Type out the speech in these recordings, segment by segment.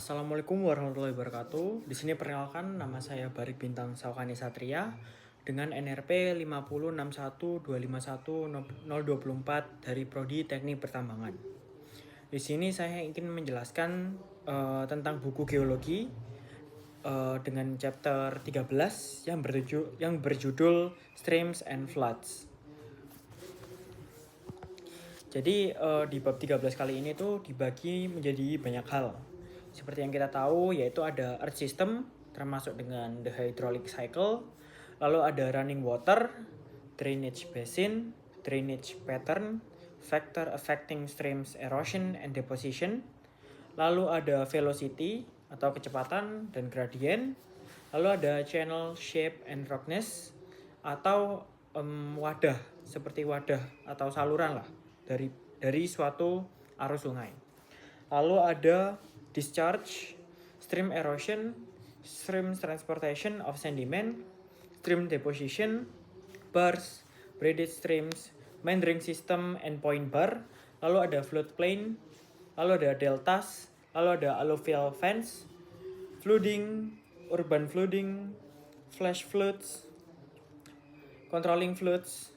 Assalamualaikum warahmatullahi wabarakatuh. Di sini perkenalkan nama saya Barik Bintang Saukani Satria dengan NRP 50612510024 dari Prodi Teknik Pertambangan. Di sini saya ingin menjelaskan tentang buku geologi dengan chapter 13 yang berjudul Streams and Floods. Jadi di bab 13 kali ini tuh dibagi menjadi banyak hal. Seperti yang kita tahu yaitu ada earth system termasuk dengan the hydraulic cycle, lalu ada running water, drainage basin, drainage pattern, factor affecting streams erosion and deposition, lalu ada velocity atau kecepatan dan gradient, lalu ada channel shape and roughness atau wadah seperti wadah atau saluran lah dari suatu arus sungai. Lalu ada discharge, stream erosion, stream transportation of sediment, stream deposition, bars, braided streams, meandering system and point bar, lalu ada floodplain, lalu ada deltas, lalu ada alluvial fans, flooding, urban flooding, flash floods, controlling floods,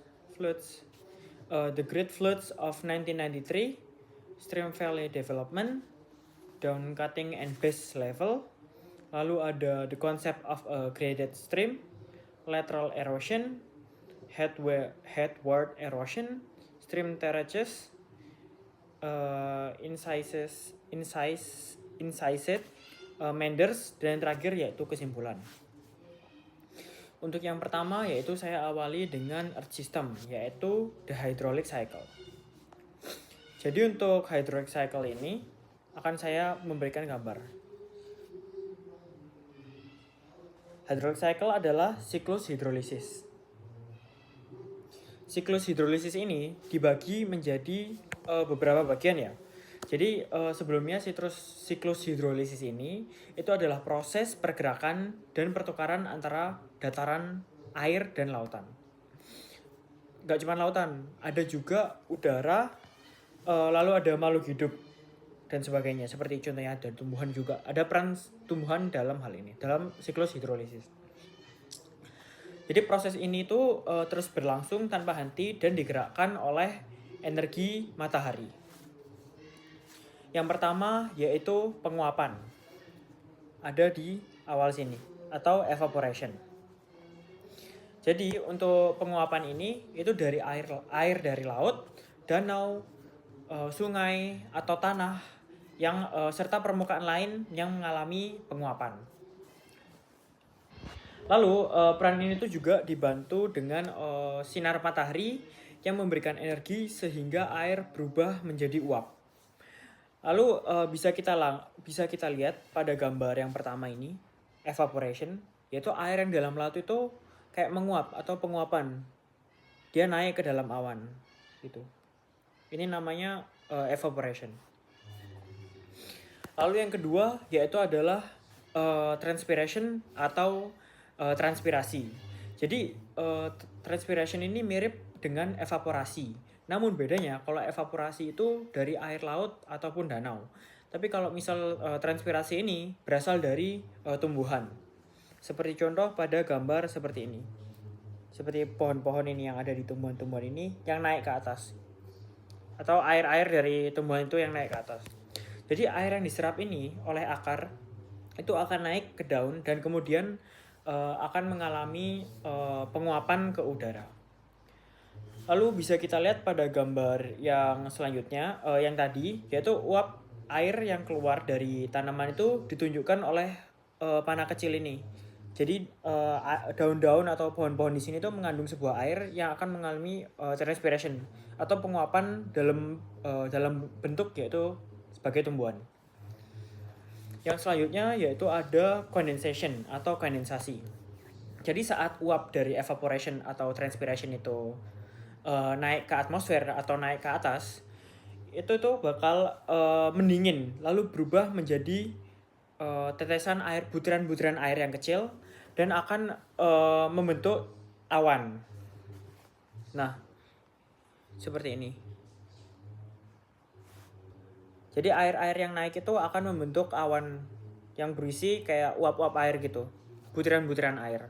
the Great Floods of 1993, Stream Valley Development, Down Cutting and Base Level, lalu ada the concept of a graded stream, lateral erosion, headward erosion, stream terraces, incised meanders, dan terakhir yaitu kesimpulan. Untuk yang pertama yaitu saya awali dengan earth system, yaitu the hydraulic cycle. Jadi untuk hydraulic cycle ini akan saya memberikan gambar. Hydraulic cycle adalah siklus hidrolisis. Siklus hidrolisis ini dibagi menjadi beberapa bagian ya. Jadi sebelumnya siklus hidrolisis ini itu adalah proses pergerakan dan pertukaran antara dataran air dan lautan. Gak cuma lautan, ada juga udara, lalu ada makhluk hidup dan sebagainya. Seperti contohnya ada tumbuhan juga. Ada peran tumbuhan dalam hal ini, dalam siklus hidrolisis. Jadi proses ini tuh terus berlangsung tanpa henti dan digerakkan oleh energi matahari. Yang pertama yaitu penguapan. Ada di awal sini atau evaporation. Jadi untuk penguapan ini itu dari air dari laut, danau, sungai atau tanah yang serta permukaan lain yang mengalami penguapan. Lalu peran ini tuh juga dibantu dengan sinar matahari yang memberikan energi sehingga air berubah menjadi uap. Lalu bisa kita lihat pada gambar yang pertama ini, evaporation, yaitu air yang dalam laut itu kayak menguap atau penguapan. Dia naik ke dalam awan gitu. Ini namanya evaporation. Lalu yang kedua yaitu adalah transpiration atau transpirasi. Jadi transpiration ini mirip dengan evaporasi. Namun bedanya kalau evaporasi itu dari air laut ataupun danau. Tapi kalau misal transpirasi ini berasal dari tumbuhan. Seperti contoh pada gambar seperti ini. Seperti pohon-pohon ini yang ada di tumbuhan-tumbuhan ini yang naik ke atas. Atau air-air dari tumbuhan itu yang naik ke atas. Jadi air yang diserap ini oleh akar itu akan naik ke daun dan kemudian akan mengalami penguapan ke udara. Lalu bisa kita lihat pada gambar yang selanjutnya, yang tadi, yaitu uap air yang keluar dari tanaman itu ditunjukkan oleh panah kecil ini. Jadi daun-daun atau pohon-pohon di sini tuh mengandung sebuah air yang akan mengalami transpiration atau penguapan dalam bentuk yaitu sebagai tumbuhan. Yang selanjutnya yaitu ada condensation atau kondensasi. Jadi saat uap dari evaporation atau transpiration itu naik ke atmosfer atau naik ke atas, itu tuh bakal mendingin lalu berubah menjadi tetesan air, butiran-butiran air yang kecil dan akan membentuk awan. Nah, seperti ini. Jadi air-air yang naik itu akan membentuk awan yang berisi kayak uap-uap air gitu, butiran-butiran air.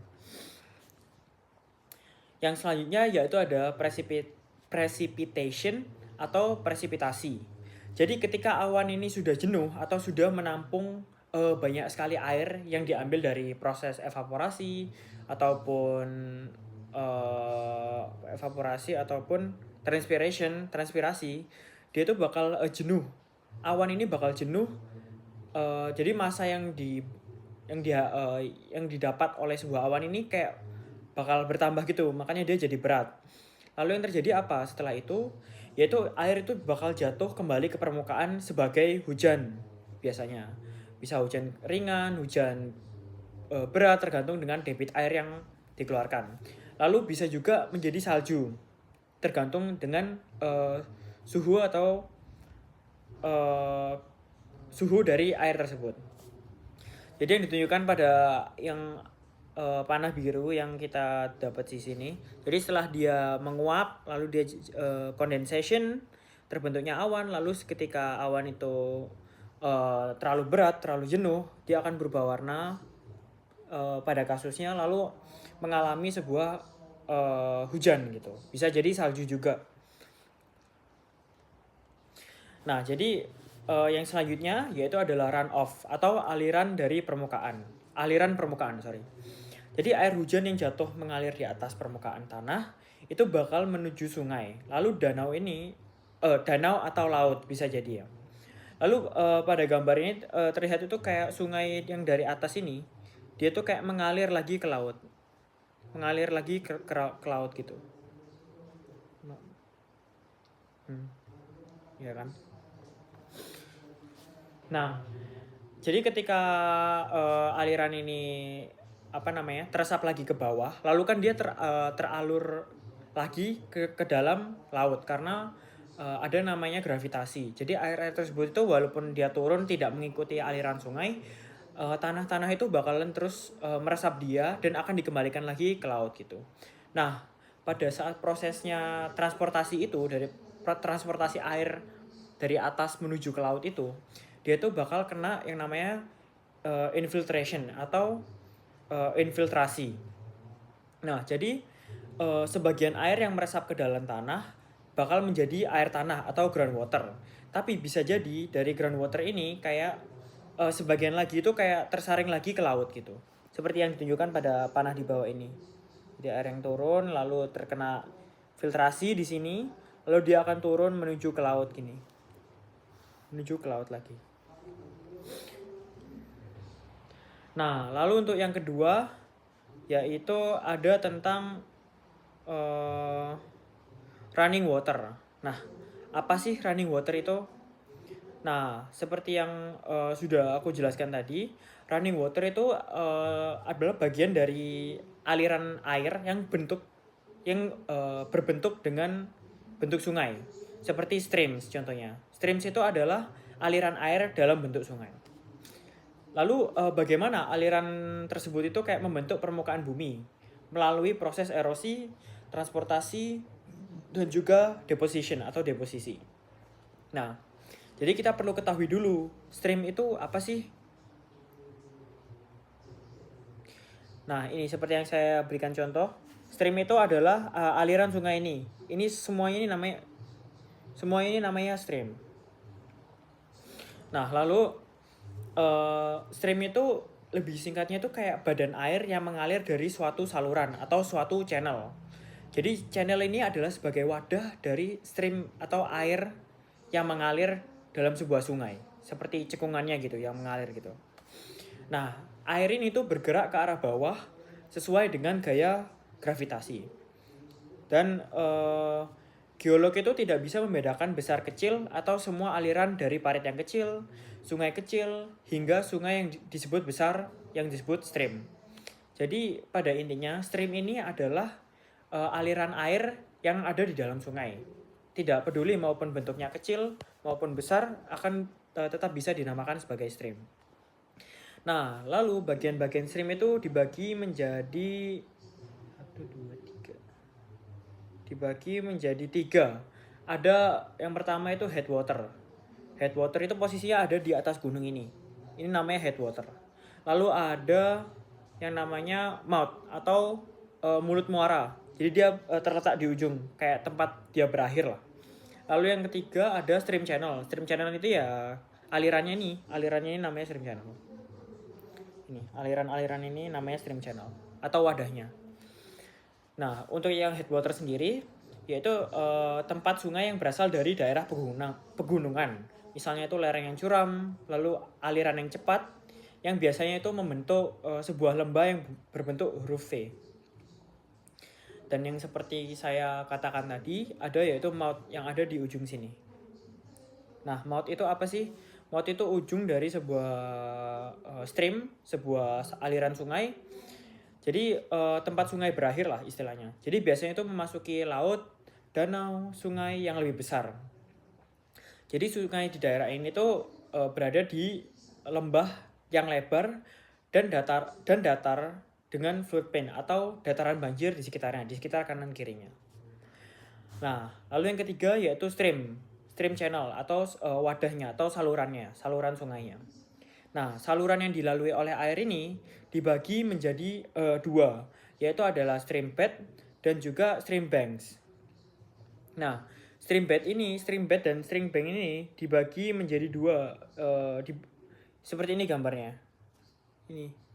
Yang selanjutnya yaitu ada precipitation atau presipitasi. Jadi ketika awan ini sudah jenuh atau sudah menampung banyak sekali air yang diambil dari proses evaporasi ataupun transpirasi, dia itu bakal jenuh. Awan ini bakal jenuh. Jadi massa yang didapat oleh sebuah awan ini kayak bakal bertambah gitu, makanya dia jadi berat. Lalu yang terjadi apa setelah itu? Yaitu air itu bakal jatuh kembali ke permukaan sebagai hujan biasanya. Bisa hujan ringan, hujan berat tergantung dengan debit air yang dikeluarkan. Lalu bisa juga menjadi salju tergantung dengan suhu atau suhu dari air tersebut. Jadi yang ditunjukkan pada yang panah biru yang kita dapat di sini. Jadi setelah dia menguap, lalu dia condensation, terbentuknya awan. Lalu ketika awan itu terlalu berat, terlalu jenuh, dia akan berubah warna pada kasusnya, lalu mengalami sebuah hujan gitu. Bisa jadi salju juga. Nah, jadi yang selanjutnya yaitu adalah runoff atau aliran permukaan, sorry. Jadi air hujan yang jatuh mengalir di atas permukaan tanah itu bakal menuju sungai. Lalu danau atau laut bisa jadi ya. Lalu pada gambar ini terlihat itu kayak sungai yang dari atas ini, dia tuh kayak mengalir lagi ke laut. Mengalir lagi ke laut gitu. Ya kan? Nah, jadi ketika aliran ini teresap lagi ke bawah, lalu kan dia teralur lagi ke dalam laut karena ada namanya gravitasi. Jadi air tersebut itu walaupun dia turun tidak mengikuti aliran sungai, tanah-tanah itu bakalan terus meresap dia dan akan dikembalikan lagi ke laut gitu. Nah, pada saat prosesnya transportasi itu dari transportasi air dari atas menuju ke laut itu, dia tuh bakal kena yang namanya infiltration atau infiltrasi. Nah, jadi sebagian air yang meresap ke dalam tanah bakal menjadi air tanah atau groundwater. Tapi bisa jadi dari groundwater ini kayak sebagian lagi itu kayak tersaring lagi ke laut gitu. Seperti yang ditunjukkan pada panah di bawah ini. Jadi air yang turun lalu terkena filtrasi di sini, lalu dia akan turun menuju ke laut gini. Menuju ke laut lagi. Nah, lalu untuk yang kedua yaitu ada tentang running water. Nah, apa sih running water itu? Nah, seperti yang sudah aku jelaskan tadi, running water itu adalah bagian dari aliran air yang berbentuk dengan bentuk sungai. Seperti streams contohnya. Streams itu adalah aliran air dalam bentuk sungai. Lalu bagaimana aliran tersebut itu kayak membentuk permukaan bumi melalui proses erosi, transportasi, dan juga deposition atau deposisi. Nah, jadi kita perlu ketahui dulu stream itu apa sih? Nah, ini seperti yang saya berikan contoh. Stream itu adalah aliran sungai ini. Ini semuanya ini namanya stream. Nah, lalu stream itu lebih singkatnya itu kayak badan air yang mengalir dari suatu saluran atau suatu channel. Jadi channel ini adalah sebagai wadah dari stream atau air yang mengalir dalam sebuah sungai. Seperti cekungannya gitu yang mengalir gitu. Nah, air ini tuh bergerak ke arah bawah sesuai dengan gaya gravitasi. Dan geolog itu tidak bisa membedakan besar kecil atau semua aliran dari parit yang kecil, sungai kecil, hingga sungai yang disebut besar yang disebut stream. Jadi pada intinya stream ini adalah aliran air yang ada di dalam sungai. Tidak peduli maupun bentuknya kecil maupun besar akan tetap bisa dinamakan sebagai stream. Nah, lalu bagian-bagian stream itu dibagi menjadi 3. Ada yang pertama itu headwater. Headwater itu posisinya ada di atas gunung ini. Ini namanya headwater. Lalu ada yang namanya mouth atau mulut muara. Jadi dia terletak di ujung, kayak tempat dia berakhir lah. Lalu yang ketiga ada stream channel. Stream channel itu ya alirannya ini namanya stream channel. Ini aliran-aliran ini namanya stream channel atau wadahnya. Nah, untuk yang headwater sendiri yaitu tempat sungai yang berasal dari daerah pegunungan. Misalnya itu lereng yang curam, lalu aliran yang cepat yang biasanya itu membentuk sebuah lembah yang berbentuk huruf V. Dan yang seperti saya katakan tadi, ada yaitu mouth yang ada di ujung sini. Nah, mouth itu apa sih? Mouth itu ujung dari sebuah stream, sebuah aliran sungai. Jadi tempat sungai berakhir lah istilahnya. Jadi biasanya itu memasuki laut, danau, sungai yang lebih besar. Jadi sungai di daerah ini tuh berada di lembah yang lebar dan datar dengan floodplain atau dataran banjir di sekitarnya, di sekitar kanan kirinya. Nah, lalu yang ketiga yaitu stream channel atau wadahnya atau saluran sungainya. Nah, saluran yang dilalui oleh air ini dibagi menjadi dua, yaitu adalah stream bed dan juga stream banks. Nah, stream bed dan stream bank ini dibagi menjadi dua, seperti ini gambarnya. Ini.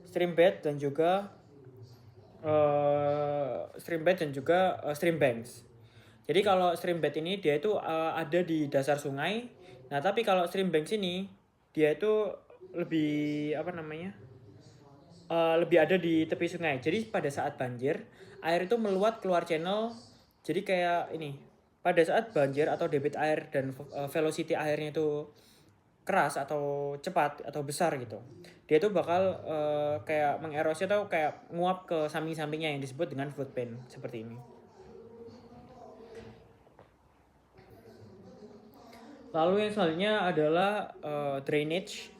Stream bed dan juga stream banks. Jadi kalau stream bed ini dia itu ada di dasar sungai. Nah, tapi kalau stream banks ini dia itu lebih lebih ada di tepi sungai. Jadi pada saat banjir, air itu meluap keluar channel. Jadi kayak ini. Pada saat banjir atau debit air dan velocity airnya itu keras atau cepat atau besar gitu, dia tuh bakal kayak mengerosi atau kayak nguap ke samping-sampingnya yang disebut dengan floodplain seperti ini. Lalu yang selanjutnya adalah drainage.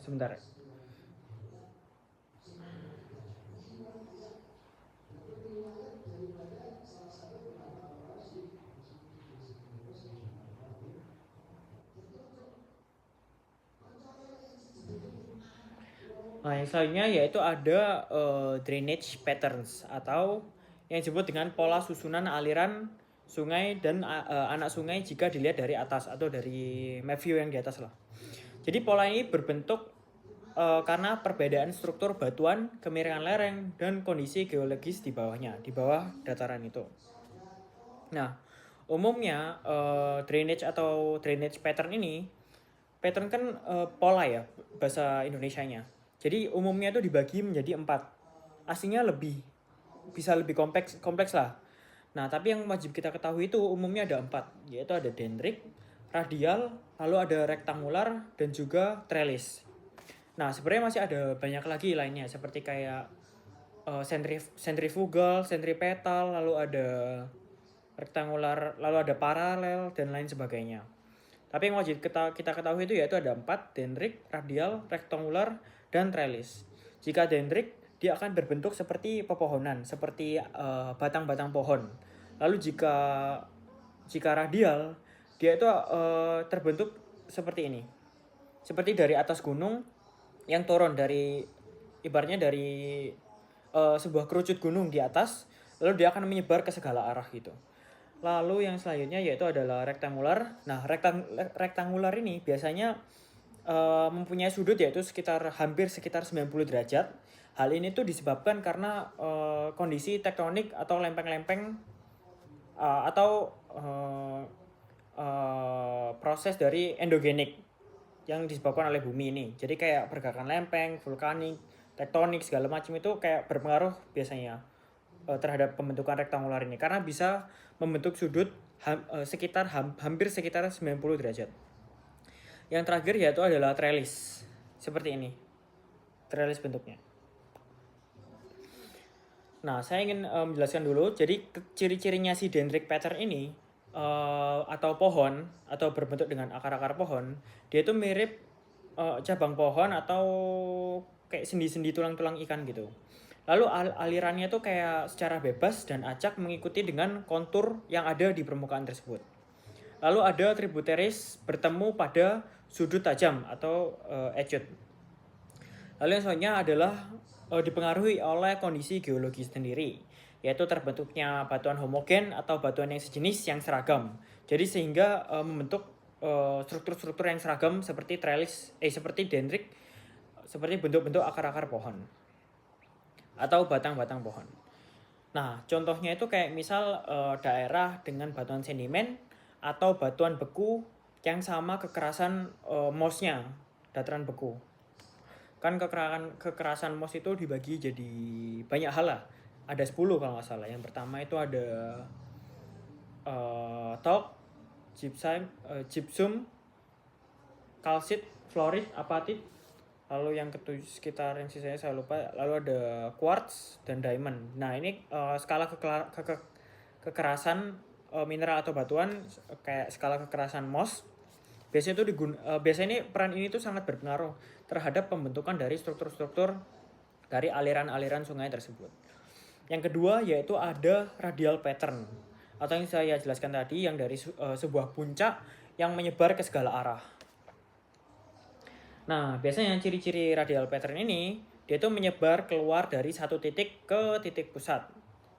Sebentar. Nah, yang selanjutnya yaitu ada drainage patterns atau yang disebut dengan pola susunan aliran sungai dan anak sungai jika dilihat dari atas atau dari map view yang di atas lah. Jadi pola ini berbentuk karena perbedaan struktur batuan, kemiringan lereng, dan kondisi geologis di bawahnya, di bawah dataran itu. Nah, umumnya drainage atau drainage pattern ini, pattern kan pola ya bahasa Indonesianya. Jadi umumnya itu dibagi menjadi 4. Aslinya bisa lebih kompleks lah. Nah, tapi yang wajib kita ketahui itu umumnya ada 4, yaitu ada dendrik, radial, lalu ada rektangular, dan juga trellis. Nah, sebenarnya masih ada banyak lagi lainnya, seperti kayak sentrifugal, sentripetal, lalu ada rektangular, lalu ada paralel, dan lain sebagainya. Tapi yang wajib kita ketahui itu yaitu ada 4, dendrik, radial, rektangular, dan trellis. Jika dendrik, dia akan berbentuk seperti pepohonan, seperti batang-batang pohon. Lalu jika radial, dia itu terbentuk seperti ini. Seperti dari atas gunung yang turun ibaratnya dari sebuah kerucut gunung di atas, lalu dia akan menyebar ke segala arah gitu. Lalu yang selanjutnya yaitu adalah rektangular. Nah, rektangular ini biasanya mempunyai sudut yaitu hampir sekitar 90 derajat. Hal ini tuh disebabkan karena kondisi tektonik atau lempeng-lempeng atau proses dari endogenik yang disebabkan oleh bumi ini. Jadi kayak pergerakan lempeng, vulkanik, tektonik segala macam itu kayak berpengaruh biasanya terhadap pembentukan rektangular ini karena bisa membentuk sudut hampir sekitar 90 derajat. Yang terakhir yaitu adalah trellis. Seperti ini. Trellis bentuknya. Nah, saya ingin menjelaskan dulu. Jadi ciri-cirinya si dendritic pattern ini atau pohon atau berbentuk dengan akar-akar pohon, dia itu mirip cabang pohon atau kayak sendi-sendi tulang-tulang ikan gitu. Lalu alirannya tuh kayak secara bebas dan acak mengikuti dengan kontur yang ada di permukaan tersebut. Lalu ada tributaries bertemu pada sudut tajam atau etude. Lalu yang selanjutnya adalah dipengaruhi oleh kondisi geologi sendiri, yaitu terbentuknya batuan homogen atau batuan yang sejenis yang seragam. Jadi sehingga membentuk struktur-struktur yang seragam seperti seperti dendrik, seperti bentuk-bentuk akar-akar pohon atau batang-batang pohon. Nah, contohnya itu kayak misal daerah dengan batuan sedimen atau batuan beku yang sama kekerasan mosnya, dataran beku. Kan kekerasan mos itu dibagi jadi banyak hal lah. Ada 10 kalau nggak salah. Yang pertama itu ada talc, gypsum, kalsit, fluorit, apatit. Lalu yang ketujuh sekitar yang sisanya saya lupa. Lalu ada quartz dan diamond. Nah ini skala kekerasan mineral atau batuan kayak skala kekerasan mos. Biasanya ini peran ini tuh sangat berpengaruh terhadap pembentukan dari struktur-struktur dari aliran-aliran sungai tersebut. Yang kedua yaitu ada radial pattern atau yang saya jelaskan tadi yang dari sebuah puncak yang menyebar ke segala arah. Nah, biasanya ciri-ciri radial pattern ini dia tuh menyebar keluar dari satu titik ke titik pusat.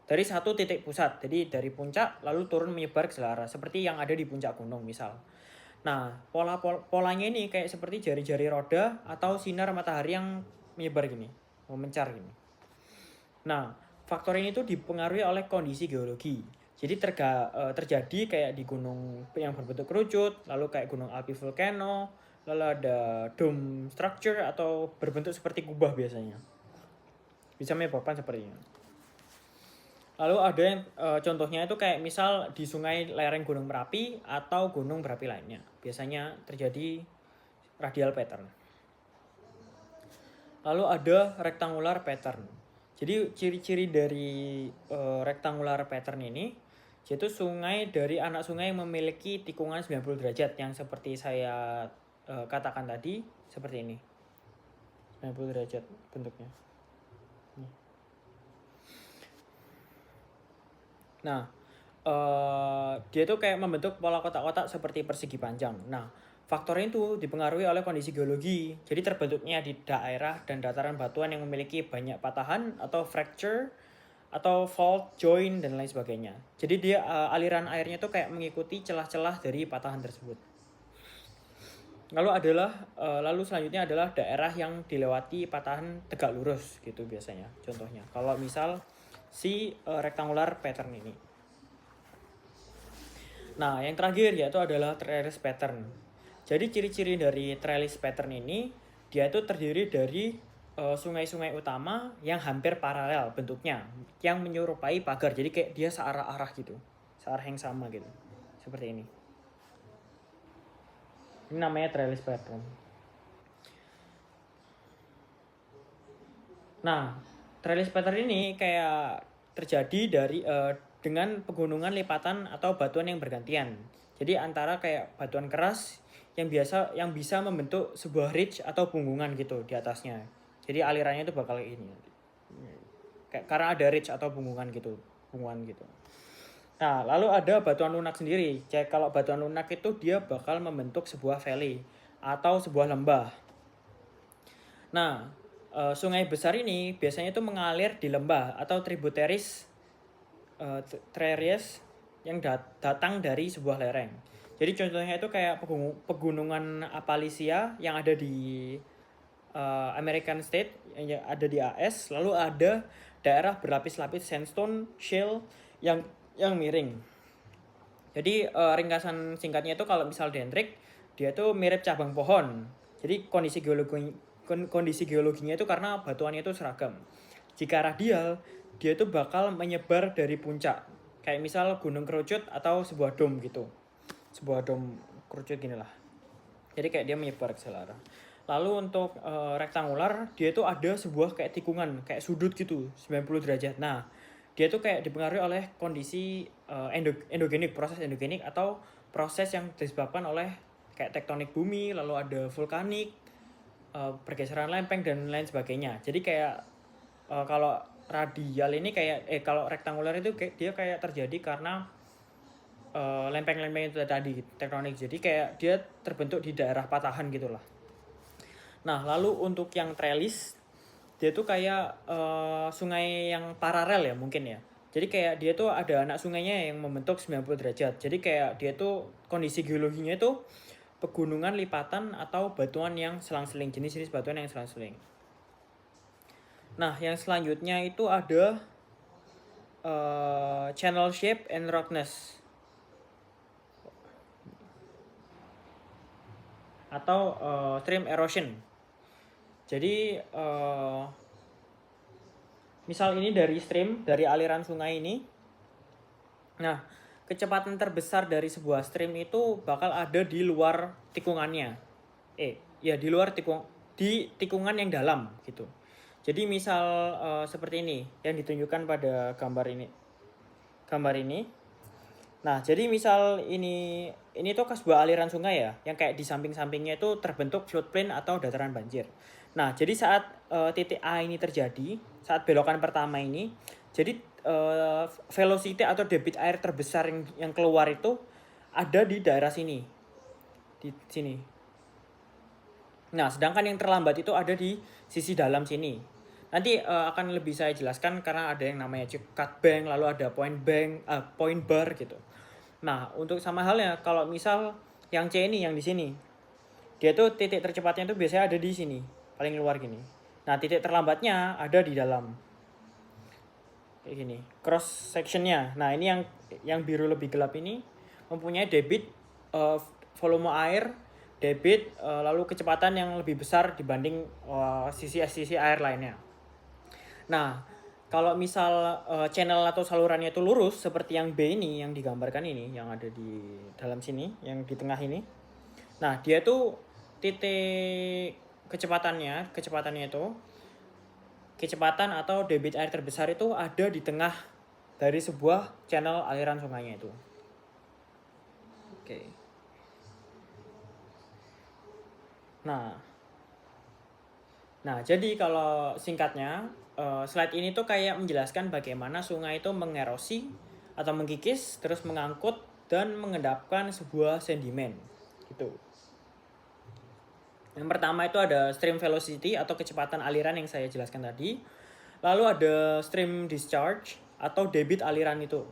Dari satu titik pusat, jadi dari puncak lalu turun menyebar ke segala arah seperti yang ada di puncak gunung misal. Nah, polanya ini kayak seperti jari-jari roda atau sinar matahari yang menyebar gini, memencar gini. Nah, faktor ini tuh dipengaruhi oleh kondisi geologi. Jadi terjadi kayak di gunung yang berbentuk kerucut, lalu kayak gunung api volcano, lalu ada dome structure atau berbentuk seperti kubah biasanya. Bisa menyebabkan seperti ini. Lalu ada yang contohnya itu kayak misal di sungai lereng Gunung Merapi atau gunung berapi lainnya. Biasanya terjadi radial pattern. Lalu ada rectangular pattern. Jadi ciri-ciri dari rectangular pattern ini yaitu anak sungai yang memiliki tikungan 90 derajat yang seperti saya katakan tadi seperti ini. 90 derajat bentuknya. Nah, dia tuh kayak membentuk pola kotak-kotak seperti persegi panjang. Nah, faktor itu dipengaruhi oleh kondisi geologi. Jadi terbentuknya di daerah dan dataran batuan yang memiliki banyak patahan atau fracture atau fault, joint dan lain sebagainya. Jadi dia aliran airnya tuh kayak mengikuti celah-celah dari patahan tersebut. Lalu selanjutnya adalah daerah yang dilewati patahan tegak lurus gitu biasanya. Contohnya, kalau misal si rectangular pattern ini. Nah, yang terakhir yaitu adalah trellis pattern. Jadi ciri-ciri dari trellis pattern ini dia itu terdiri dari sungai-sungai utama yang hampir paralel bentuknya, yang menyerupai pagar. Jadi kayak dia searah-arah gitu, searah yang sama gitu, seperti ini. Ini namanya trellis pattern. Nah, trellis pattern ini kayak terjadi dengan pegunungan lipatan atau batuan yang bergantian. Jadi antara kayak batuan keras yang bisa membentuk sebuah ridge atau punggungan gitu di atasnya. Jadi alirannya itu bakal ini. Kayak karena ada ridge atau punggungan gitu. Nah, lalu ada batuan lunak sendiri. Jadi kalau batuan lunak itu dia bakal membentuk sebuah valley atau sebuah lembah. Nah, sungai besar ini biasanya itu mengalir di lembah atau tributaries yang datang dari sebuah lereng. Jadi contohnya itu kayak pegunungan Appalachia yang ada di American State, yang ada di AS. Lalu ada daerah berlapis-lapis sandstone, shale yang miring. Jadi ringkasan singkatnya itu kalau misal dendrik, dia tuh mirip cabang pohon. Jadi kondisi geologinya itu karena batuannya itu seragam. Jika radial, dia itu bakal menyebar dari puncak. Kayak misal gunung kerucut atau sebuah dom gitu. Sebuah dom kerucut gini lah. Jadi kayak dia menyebar ke selara. Lalu untuk rektangular, dia itu ada sebuah kayak tikungan, kayak sudut gitu, 90 derajat. Nah, dia tuh kayak dipengaruhi oleh kondisi proses endogenik atau proses yang disebabkan oleh kayak tektonik bumi, lalu ada vulkanik, pergeseran lempeng dan lain sebagainya. Jadi kayak kalau radial ini kayak kalau rektanguler itu kayak dia kayak terjadi karena lempeng-lempeng itu tadi tektonik. Jadi kayak dia terbentuk di daerah patahan gitulah. Nah, lalu untuk yang trellis dia tuh kayak sungai yang paralel ya mungkin ya. Jadi kayak dia tuh ada anak sungainya yang membentuk 90 derajat. Jadi kayak dia tuh kondisi geologinya itu pegunungan lipatan atau batuan yang selang-seling, jenis-jenis batuan yang selang-seling. Nah, yang selanjutnya itu ada channel shape and roughness atau stream erosion. Jadi misal ini dari stream, dari aliran sungai ini. Nah, kecepatan terbesar dari sebuah stream itu bakal ada di luar tikungannya. Di luar tikungan yang dalam gitu. Jadi misal seperti ini yang ditunjukkan pada gambar ini. Nah, jadi misal ini tuh sebuah aliran sungai ya, yang kayak di samping-sampingnya itu terbentuk floodplain atau dataran banjir. Nah, jadi saat titik A ini terjadi, saat belokan pertama ini, jadi velocity atau debit air terbesar yang keluar itu ada di daerah sini. Di sini. Nah, sedangkan yang terlambat itu ada di sisi dalam sini. Nanti akan lebih saya jelaskan karena ada yang namanya cut bank, lalu ada point bar gitu. Nah, untuk sama halnya kalau misal yang C ini yang di sini. Dia tuh titik tercepatnya tuh biasanya ada di sini, paling luar gini. Nah, titik terlambatnya ada di dalam. Kayak gini, cross sectionnya. Nah, ini yang biru lebih gelap ini mempunyai debit volume air, debit lalu kecepatan yang lebih besar dibanding sisi air lainnya. Nah, kalau misal channel atau salurannya itu lurus seperti yang B ini yang digambarkan ini, yang ada di dalam sini, yang di tengah ini. Nah, dia tuh titik kecepatannya itu kecepatan atau debit air terbesar itu ada di tengah dari sebuah channel aliran sungainya itu. Oke. Nah, jadi kalau singkatnya, slide ini tuh kayak menjelaskan bagaimana sungai itu mengerosi atau mengkikis, terus mengangkut dan mengendapkan sebuah sedimen. Gitu. Yang pertama itu ada stream velocity atau kecepatan aliran yang saya jelaskan tadi. Lalu ada stream discharge atau debit aliran itu.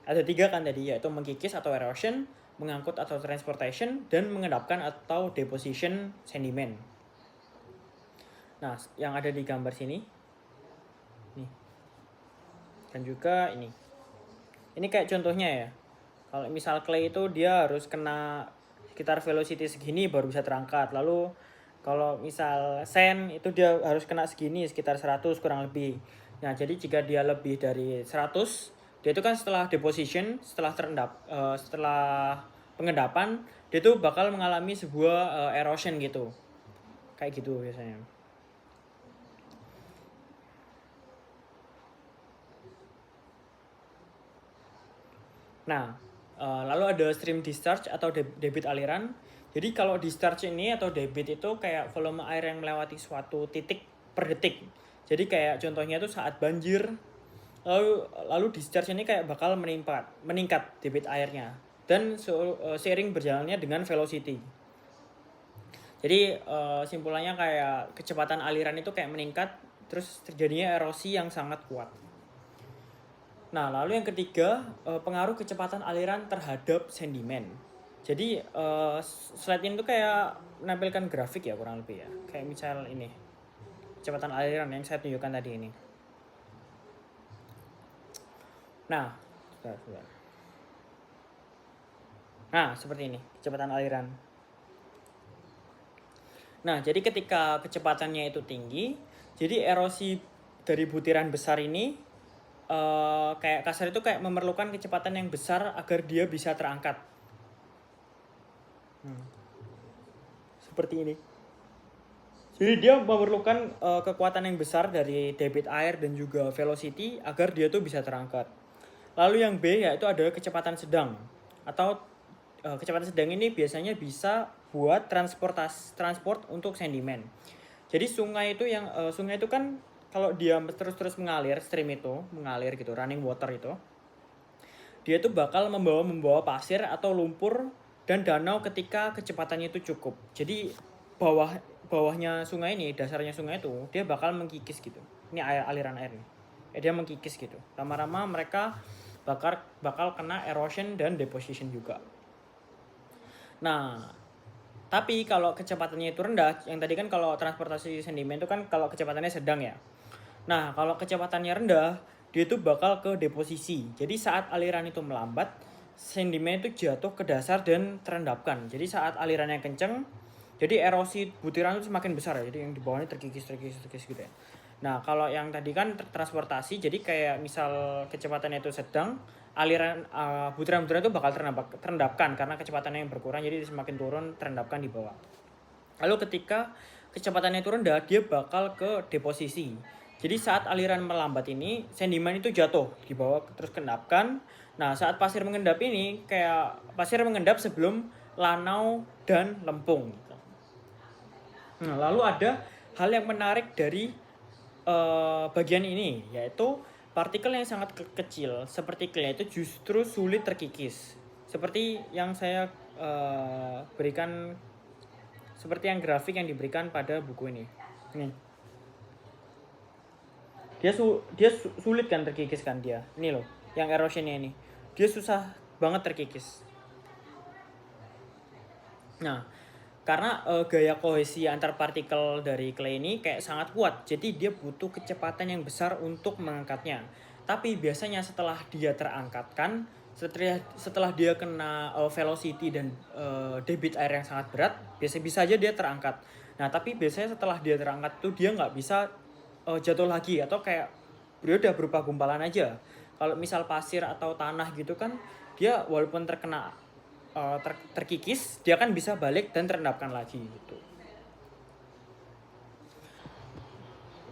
Ada 3 kan tadi, yaitu mengkikis atau erosion, mengangkut atau transportation, dan mengendapkan atau deposition sedimen. Nah, yang ada di gambar sini. Nih. Dan juga ini. Ini kayak contohnya ya. Kalau misal clay itu dia harus kena sekitar velocity segini baru bisa terangkat. Lalu kalau misal sand itu dia harus kena segini sekitar 100 kurang lebih. Nah, jadi jika dia lebih dari 100, dia itu kan setelah deposition, setelah pengendapan, dia itu bakal mengalami sebuah erosion gitu. Kayak gitu biasanya. Nah, lalu ada stream discharge atau debit aliran. Jadi kalau discharge ini atau debit itu kayak volume air yang melewati suatu titik per detik. Jadi kayak contohnya itu saat banjir, lalu discharge ini kayak bakal meningkat debit airnya dan seiring berjalannya dengan velocity. Jadi simpulannya kayak kecepatan aliran itu kayak meningkat, terus terjadinya erosi yang sangat kuat. Nah, lalu yang ketiga, pengaruh kecepatan aliran terhadap sedimen. Jadi, slide ini tuh kayak menampilkan grafik ya kurang lebih ya. Kayak misal ini, kecepatan aliran yang saya tunjukkan tadi ini. Nah, Nah, seperti ini, kecepatan aliran. Nah, jadi ketika kecepatannya itu tinggi, jadi erosi dari butiran besar ini kayak kasar itu kayak memerlukan kecepatan yang besar agar dia bisa terangkat. Seperti ini. Jadi dia memerlukan kekuatan yang besar dari debit air dan juga velocity agar dia tuh bisa terangkat. Lalu yang B yaitu adalah kecepatan sedang atau kecepatan sedang ini biasanya bisa buat transport untuk sedimen. Jadi sungai itu kan kalau dia terus-terus mengalir, stream itu mengalir gitu, running water itu, dia tuh bakal membawa pasir atau lumpur dan danau ketika kecepatannya itu cukup. Jadi bawahnya sungai ini, dasarnya sungai itu, dia bakal mengkikis gitu. Ini aliran air nih. Dia mengkikis gitu. Lama-lama mereka bakal kena erosion dan deposition juga. Nah, tapi kalau kecepatannya itu rendah, yang tadi kan kalau transportasi sedimen itu kan kalau kecepatannya sedang ya. Nah, kalau kecepatannya rendah, dia itu bakal ke deposisi. Jadi saat aliran itu melambat, sedimen itu jatuh ke dasar dan terendapkan. Jadi saat alirannya kenceng, jadi erosi butiran itu semakin besar ya. Jadi yang di bawahnya terkikis gitu ya. Nah, kalau yang tadi kan transportasi, jadi kayak misal kecepatannya itu sedang, aliran butiran-butiran itu bakal terendapkan karena kecepatannya yang berkurang, jadi semakin turun terendapkan di bawah. Lalu ketika kecepatannya itu rendah, dia bakal ke deposisi. Jadi saat aliran melambat ini, sedimen itu jatuh di bawah terus kendapkan. Nah, saat pasir mengendap ini, kayak pasir mengendap sebelum lanau dan lempung. Nah, lalu ada hal yang menarik dari bagian ini, yaitu partikel yang sangat kecil seperti klay itu justru sulit terkikis. Seperti yang saya berikan, seperti yang grafik yang diberikan pada buku ini. Nih. Dia sulit kan terkikis kan dia. Ini loh, yang erosionnya ini. Dia susah banget terkikis. Nah, karena gaya kohesi antar partikel dari clay ini kayak sangat kuat, jadi dia butuh kecepatan yang besar untuk mengangkatnya. Tapi biasanya setelah dia terangkatkan, setelah dia kena velocity dan debit air yang sangat berat, bisa aja dia terangkat. Nah, tapi biasanya setelah dia terangkat tuh dia nggak bisa jatuh lagi, atau kayak dia udah berupa gumpalan aja. Kalau misal pasir atau tanah gitu kan, dia walaupun terkena terkikis, dia kan bisa balik dan terendapkan lagi gitu.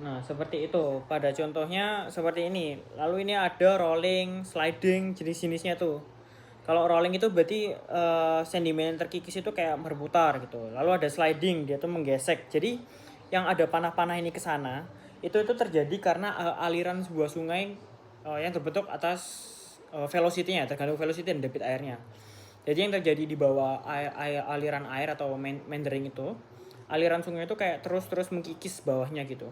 Nah, seperti itu. Pada contohnya seperti ini. Lalu ini ada rolling, sliding, jenis-jenisnya tuh. Kalau rolling itu berarti sedimen terkikis itu kayak berputar gitu. Lalu ada sliding, dia tuh menggesek. Jadi yang ada panah-panah ini ke sana, itu terjadi karena aliran sebuah sungai yang terbentuk atas velocity-nya, tergantung velocity dan debit airnya. Jadi yang terjadi di bawah aliran air atau meandering itu, aliran sungai itu kayak terus mengkikis bawahnya gitu.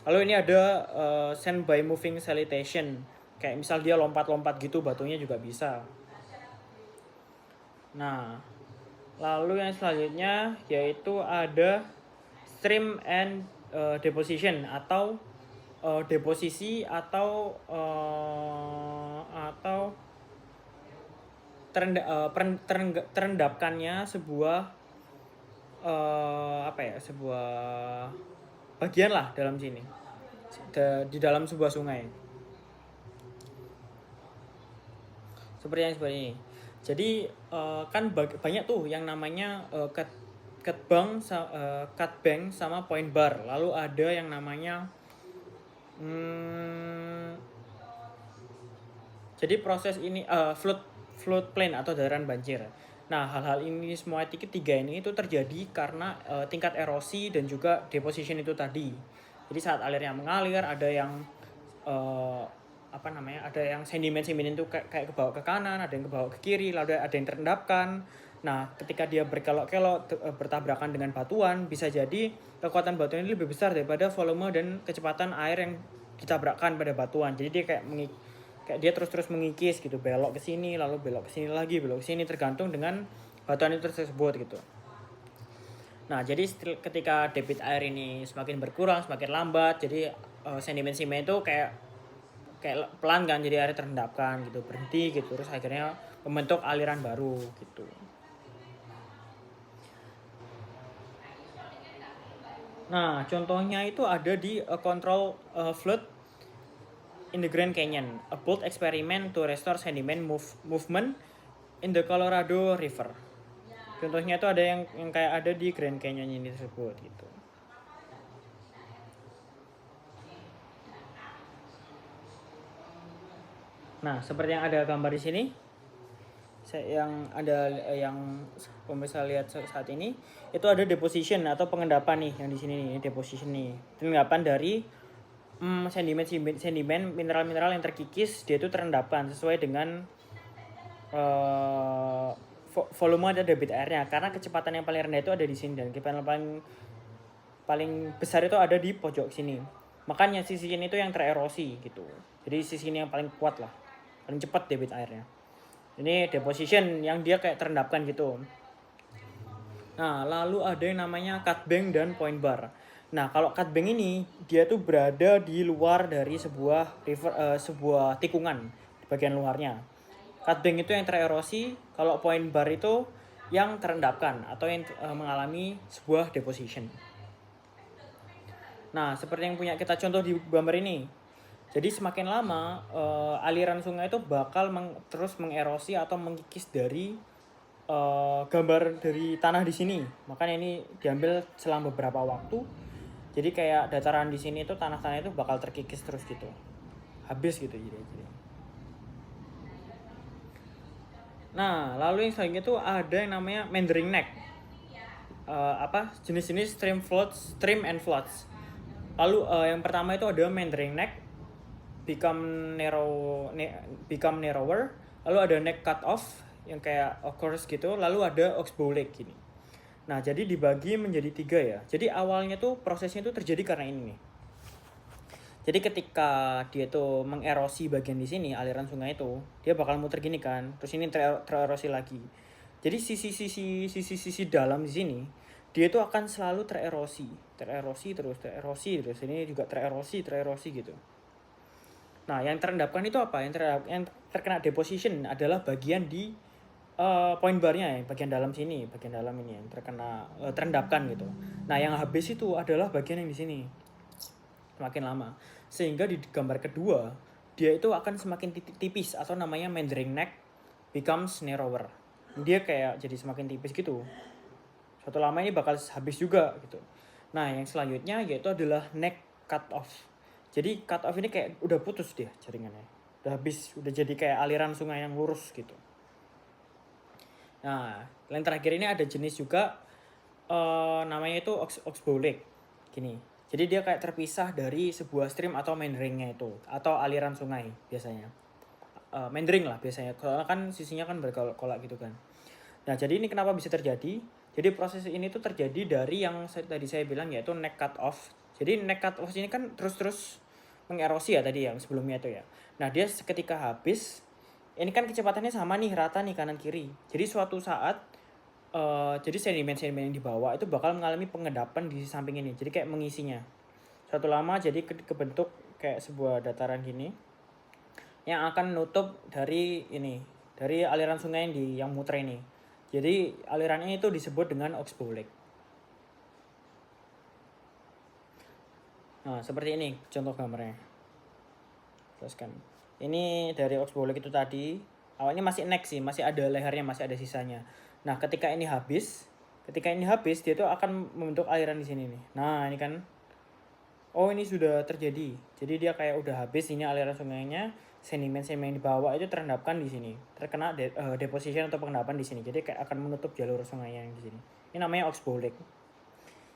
Lalu ini ada sand by moving siltation, kayak misal dia lompat-lompat gitu, batunya juga bisa. Nah, lalu yang selanjutnya yaitu ada stream and deposition atau deposisi atau terendapkannya sebuah sebuah bagian lah dalam sini, di dalam sebuah sungai, seperti yang seperti ini. Jadi kan banyak tuh yang namanya cut bank sama point bar. Lalu ada yang namanya jadi proses ini flood plain atau daerah banjir. Nah, hal-hal ini semua tiga ini itu terjadi karena tingkat erosi dan juga deposition itu tadi. Jadi saat airnya mengalir, ada yang ada yang sedimen itu kayak ke bawah ke kanan, ada yang ke bawah ke kiri, lalu ada yang terendapkan. Nah, ketika dia berkelok-kelok bertabrakan dengan batuan, bisa jadi kekuatan batuan ini lebih besar daripada volume dan kecepatan air yang ditabrakkan pada batuan. Jadi dia kayak dia terus mengikis gitu, belok ke sini, lalu belok ke sini lagi, belok ke sini, tergantung dengan batuan itu tersebut gitu. Nah, jadi ketika debit air ini semakin berkurang, semakin lambat, jadi sedimen itu kayak pelan kan, jadi air terendapkan gitu, berhenti gitu, terus akhirnya membentuk aliran baru gitu. Nah, contohnya itu ada di control flood in the Grand Canyon, a bold experiment to restore sediment movement in the Colorado River. Contohnya itu ada yang kayak ada di Grand Canyon ini tersebut gitu. Nah, seperti yang ada gambar di sini, yang pemirsa lihat saat ini, itu ada deposition atau pengendapan nih yang di sini nih, deposition nih, pengendapan dari sedimen mineral-mineral yang terkikis dia itu terendapkan sesuai dengan volume dan debit airnya, karena kecepatan yang paling rendah itu ada di sini dan kecepatan paling besar itu ada di pojok sini. Makanya sisi ini itu yang tererosi gitu. Jadi sisi ini yang paling kuat lah, paling cepat debit airnya. Ini deposition yang dia kayak terendapkan gitu. Nah, lalu ada yang namanya cut bank dan point bar. Nah, kalau cut bank ini dia tuh berada di luar dari sebuah tikungan di bagian luarnya. Cut bank itu yang tererosi, kalau point bar itu yang terendapkan atau yang mengalami sebuah deposition. Nah, seperti yang punya kita contoh di gambar ini. Jadi semakin lama aliran sungai itu bakal terus mengerosi atau mengikis dari gambar dari tanah di sini. Makanya ini diambil selang beberapa waktu. Jadi kayak dataran di sini itu tanah-tanah itu bakal terkikis terus gitu. Habis gitu jadi. Nah, lalu yang selanjutnya tuh ada yang namanya meandering neck. Jenis-jenis stream and floods. Lalu yang pertama itu ada meandering neck, become narrower. Lalu ada neck cut off yang kayak occurs gitu. Lalu ada oxbow lake gini. Nah, jadi dibagi menjadi 3 ya. Jadi awalnya tuh prosesnya tuh terjadi karena ini nih. Jadi ketika dia tuh mengerosi bagian di sini aliran sungai itu, dia bakal muter gini kan. Terus ini tererosi lagi. Jadi sisi dalam di sini dia itu akan selalu tererosi terus. Ini juga tererosi gitu. Nah, yang terendapkan itu apa? Yang terkena deposition adalah bagian di point barnya ya, bagian dalam ini yang terkena terendapkan gitu. Nah, yang habis itu adalah bagian yang di sini. Semakin lama, sehingga di gambar kedua dia itu akan semakin tipis atau namanya meandering neck becomes narrower. Dia kayak jadi semakin tipis gitu. Suatu lama ini bakal habis juga gitu. Nah, yang selanjutnya yaitu adalah neck cut off. Jadi cut off ini kayak udah putus dia jaringannya. Udah habis, udah jadi kayak aliran sungai yang lurus gitu. Nah, yang terakhir ini ada jenis juga namanya itu oxbow lake. Gini. Jadi dia kayak terpisah dari sebuah stream atau meanderingnya itu, atau aliran sungai biasanya. Meandering lah biasanya, karena kan sisinya kan berkolak gitu kan. Nah, jadi ini kenapa bisa terjadi? Jadi proses ini tuh terjadi dari yang tadi saya bilang yaitu neck cut off. Jadi neck cut off ini kan terus mengerosi ya tadi yang sebelumnya itu ya. Nah, dia ketika habis, ini kan kecepatannya sama nih, rata nih kanan kiri. Jadi suatu saat jadi sedimen-sedimen yang di bawah itu bakal mengalami pengendapan di samping ini. Jadi kayak mengisinya. Suatu lama jadi kebentuk kayak sebuah dataran gini yang akan nutup dari aliran sungai yang muter ini. Jadi alirannya itu disebut dengan oxbow lake. Nah, seperti ini contoh gambarnya. Teruskan. Ini dari oxbow lake itu tadi. Awalnya masih neck sih, masih ada lehernya, masih ada sisanya. Nah, ketika ini habis dia tuh akan membentuk aliran di sini nih. Nah, ini kan ini sudah terjadi. Jadi dia kayak udah habis ini aliran sungainya, sedimen di bawah itu terendapkan di sini. Terkena deposition atau pengendapan di sini. Jadi kayak akan menutup jalur sungainya yang di sini. Ini namanya oxbow lake.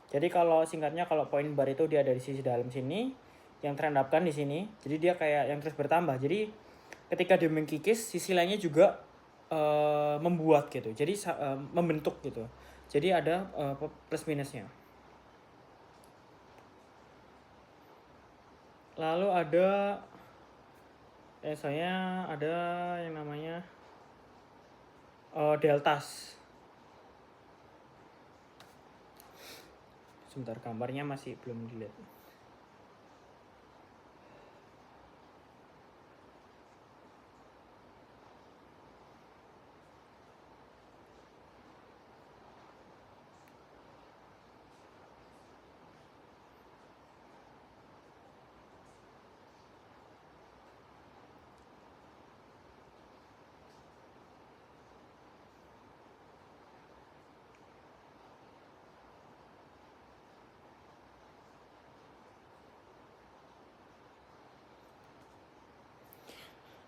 Jadi kalau singkatnya, kalau point bar itu dia ada di sisi dalam sini, yang terendapkan di sini. Jadi dia kayak yang terus bertambah. Jadi ketika dia mengkikis, sisi lainnya juga membuat gitu. Jadi membentuk gitu. Jadi ada plus minusnya. Lalu ada ada yang namanya deltas. Sebentar, gambarnya masih belum dilihat.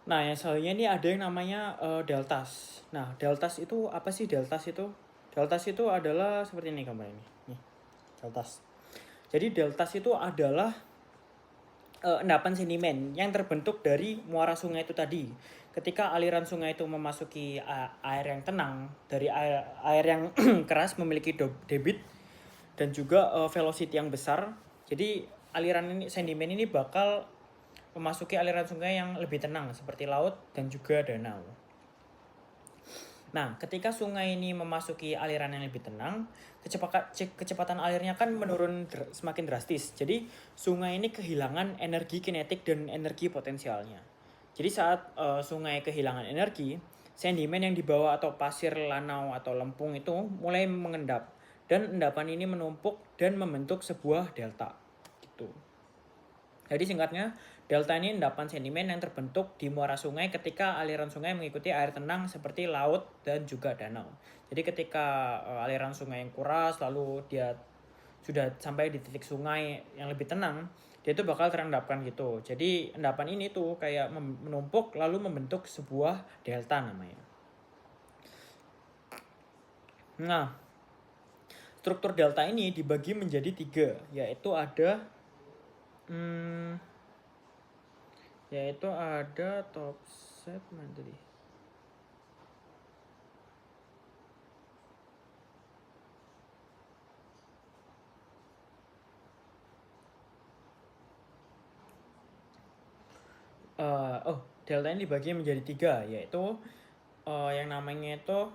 Nah, yang selanjutnya ini ada yang namanya deltas. Nah, deltas itu apa sih deltas itu? Deltas itu adalah seperti ini gambar ini. Nih, deltas. Jadi deltas itu adalah endapan sedimen yang terbentuk dari muara sungai itu tadi. Ketika aliran sungai itu memasuki air yang tenang, dari air yang keras memiliki debit dan juga velocity yang besar. Jadi aliran ini sedimen ini bakal memasuki aliran sungai yang lebih tenang seperti laut dan juga danau. Nah, ketika sungai ini memasuki aliran yang lebih tenang, kecepatan alirnya kan menurun semakin drastis. Jadi, sungai ini kehilangan energi kinetik dan energi potensialnya. Jadi, saat sungai kehilangan energi, sedimen yang dibawa atau pasir, lanau, atau lempung itu mulai mengendap. Dan endapan ini menumpuk dan membentuk sebuah delta. Gitu. Jadi singkatnya, delta ini endapan sedimen yang terbentuk di muara sungai ketika aliran sungai mengikuti air tenang seperti laut dan juga danau. Jadi ketika aliran sungai yang kuras lalu dia sudah sampai di titik sungai yang lebih tenang, dia itu bakal terendapkan gitu. Jadi endapan ini tuh kayak menumpuk lalu membentuk sebuah delta namanya. Nah, struktur delta ini dibagi menjadi 3, yaitu ada topset mana tadi? Delta ini dibagi menjadi 3, yaitu yang namanya itu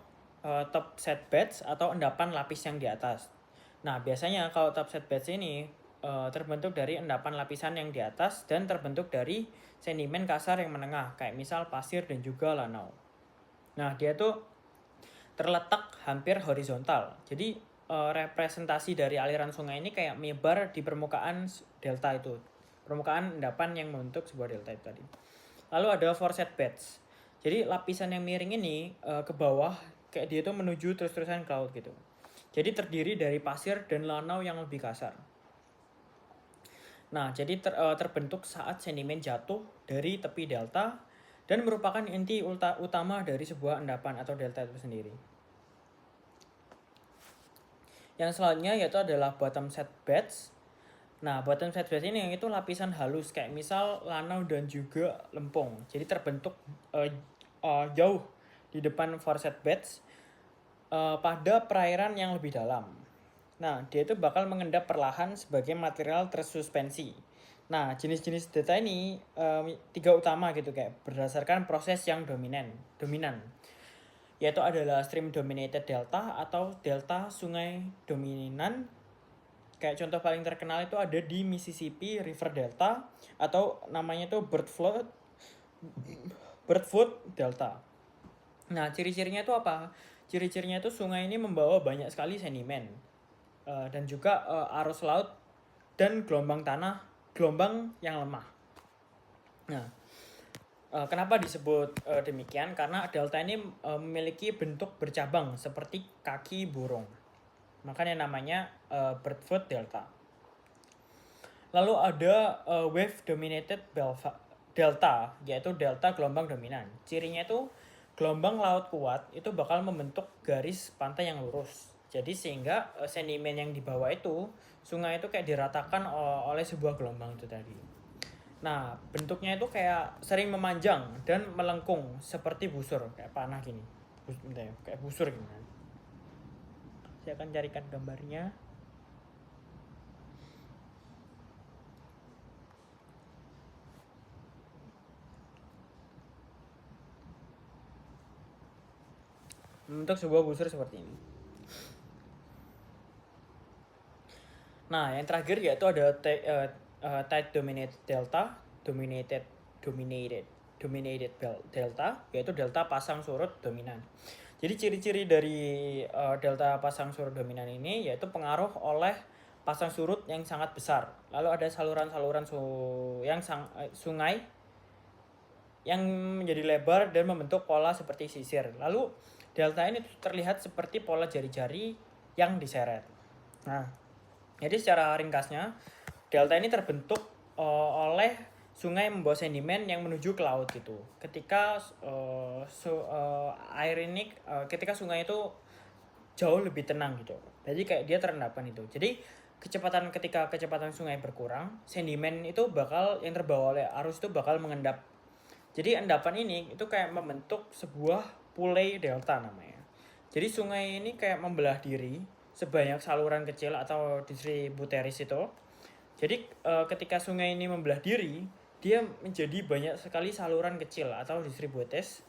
top set beds atau endapan lapis yang di atas. Nah, biasanya kalau top set beds ini terbentuk dari endapan lapisan yang di atas dan terbentuk dari sedimen kasar yang menengah, kayak misal pasir dan juga lanau. Nah, dia tuh terletak hampir horizontal. Jadi representasi dari aliran sungai ini kayak menyebar di permukaan delta itu. Permukaan endapan yang membentuk sebuah delta itu tadi. Lalu ada foreset beds. Jadi lapisan yang miring ini ke bawah kayak dia tuh menuju terus-terusan ke laut gitu. Jadi terdiri dari pasir dan lanau yang lebih kasar. Nah, jadi terbentuk saat sedimen jatuh dari tepi delta dan merupakan inti utama dari sebuah endapan atau delta itu sendiri. Yang selanjutnya yaitu adalah bottom set beds. Nah, bottom set beds ini itu lapisan halus kayak misal lanau dan juga lempung. Jadi terbentuk jauh di depan foreset beds pada perairan yang lebih dalam. Nah, dia itu bakal mengendap perlahan sebagai material tersuspensi. Nah, jenis-jenis delta ini 3 utama gitu kayak berdasarkan proses yang dominan. Yaitu adalah stream dominated delta atau delta sungai dominan. Kayak contoh paling terkenal itu ada di Mississippi River Delta atau namanya itu Birdfoot Delta. Nah, ciri-cirinya itu apa? Ciri-cirinya itu sungai ini membawa banyak sekali sedimen dan juga arus laut dan gelombang yang lemah. Nah, kenapa disebut demikian? Karena delta ini memiliki bentuk bercabang seperti kaki burung. Makanya namanya Birdfoot Delta. Lalu ada wave dominated delta, yaitu delta gelombang dominan. Cirinya itu gelombang laut kuat itu bakal membentuk garis pantai yang lurus. Jadi sehingga sedimen yang di bawah itu sungai itu kayak diratakan oleh sebuah gelombang itu tadi. Nah, bentuknya itu kayak sering memanjang dan melengkung seperti busur, kayak panah gini. Kayak busur gini. Saya akan carikan gambarnya. Untuk sebuah busur seperti ini. Nah, yang terakhir yaitu ada tide dominated delta, dominated delta, yaitu delta pasang surut dominan. Jadi ciri-ciri dari delta pasang surut dominan ini yaitu pengaruh oleh pasang surut yang sangat besar. Lalu ada saluran-saluran sungai yang menjadi lebar dan membentuk pola seperti sisir. Lalu delta ini terlihat seperti pola jari-jari yang diseret. Nah, jadi secara ringkasnya, delta ini terbentuk oleh sungai membawa sedimen yang menuju ke laut gitu. Ketika ketika sungai itu jauh lebih tenang gitu. Jadi kayak dia terendapkan itu. Jadi ketika kecepatan sungai berkurang, sedimen itu yang terbawa oleh arus itu bakal mengendap. Jadi endapan ini itu kayak membentuk sebuah pulei delta namanya. Jadi sungai ini kayak membelah diri sebanyak saluran kecil atau distributeris itu. Jadi ketika sungai ini membelah diri, dia menjadi banyak sekali saluran kecil atau distributeris.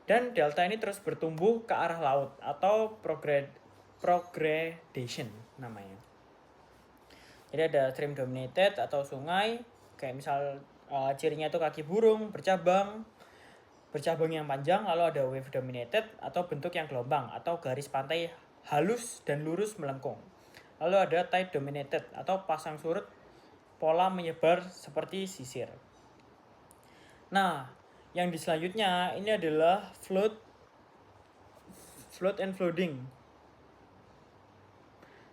Dan delta ini terus bertumbuh ke arah laut atau progression namanya. Jadi ada stream dominated atau sungai, kayak misal cirinya itu kaki burung, bercabang yang panjang, lalu ada wave dominated atau bentuk yang gelombang atau garis pantai halus dan lurus melengkung. Lalu ada tide dominated atau pasang surut pola menyebar seperti sisir. Nah, yang di selanjutnya ini adalah flood and flooding.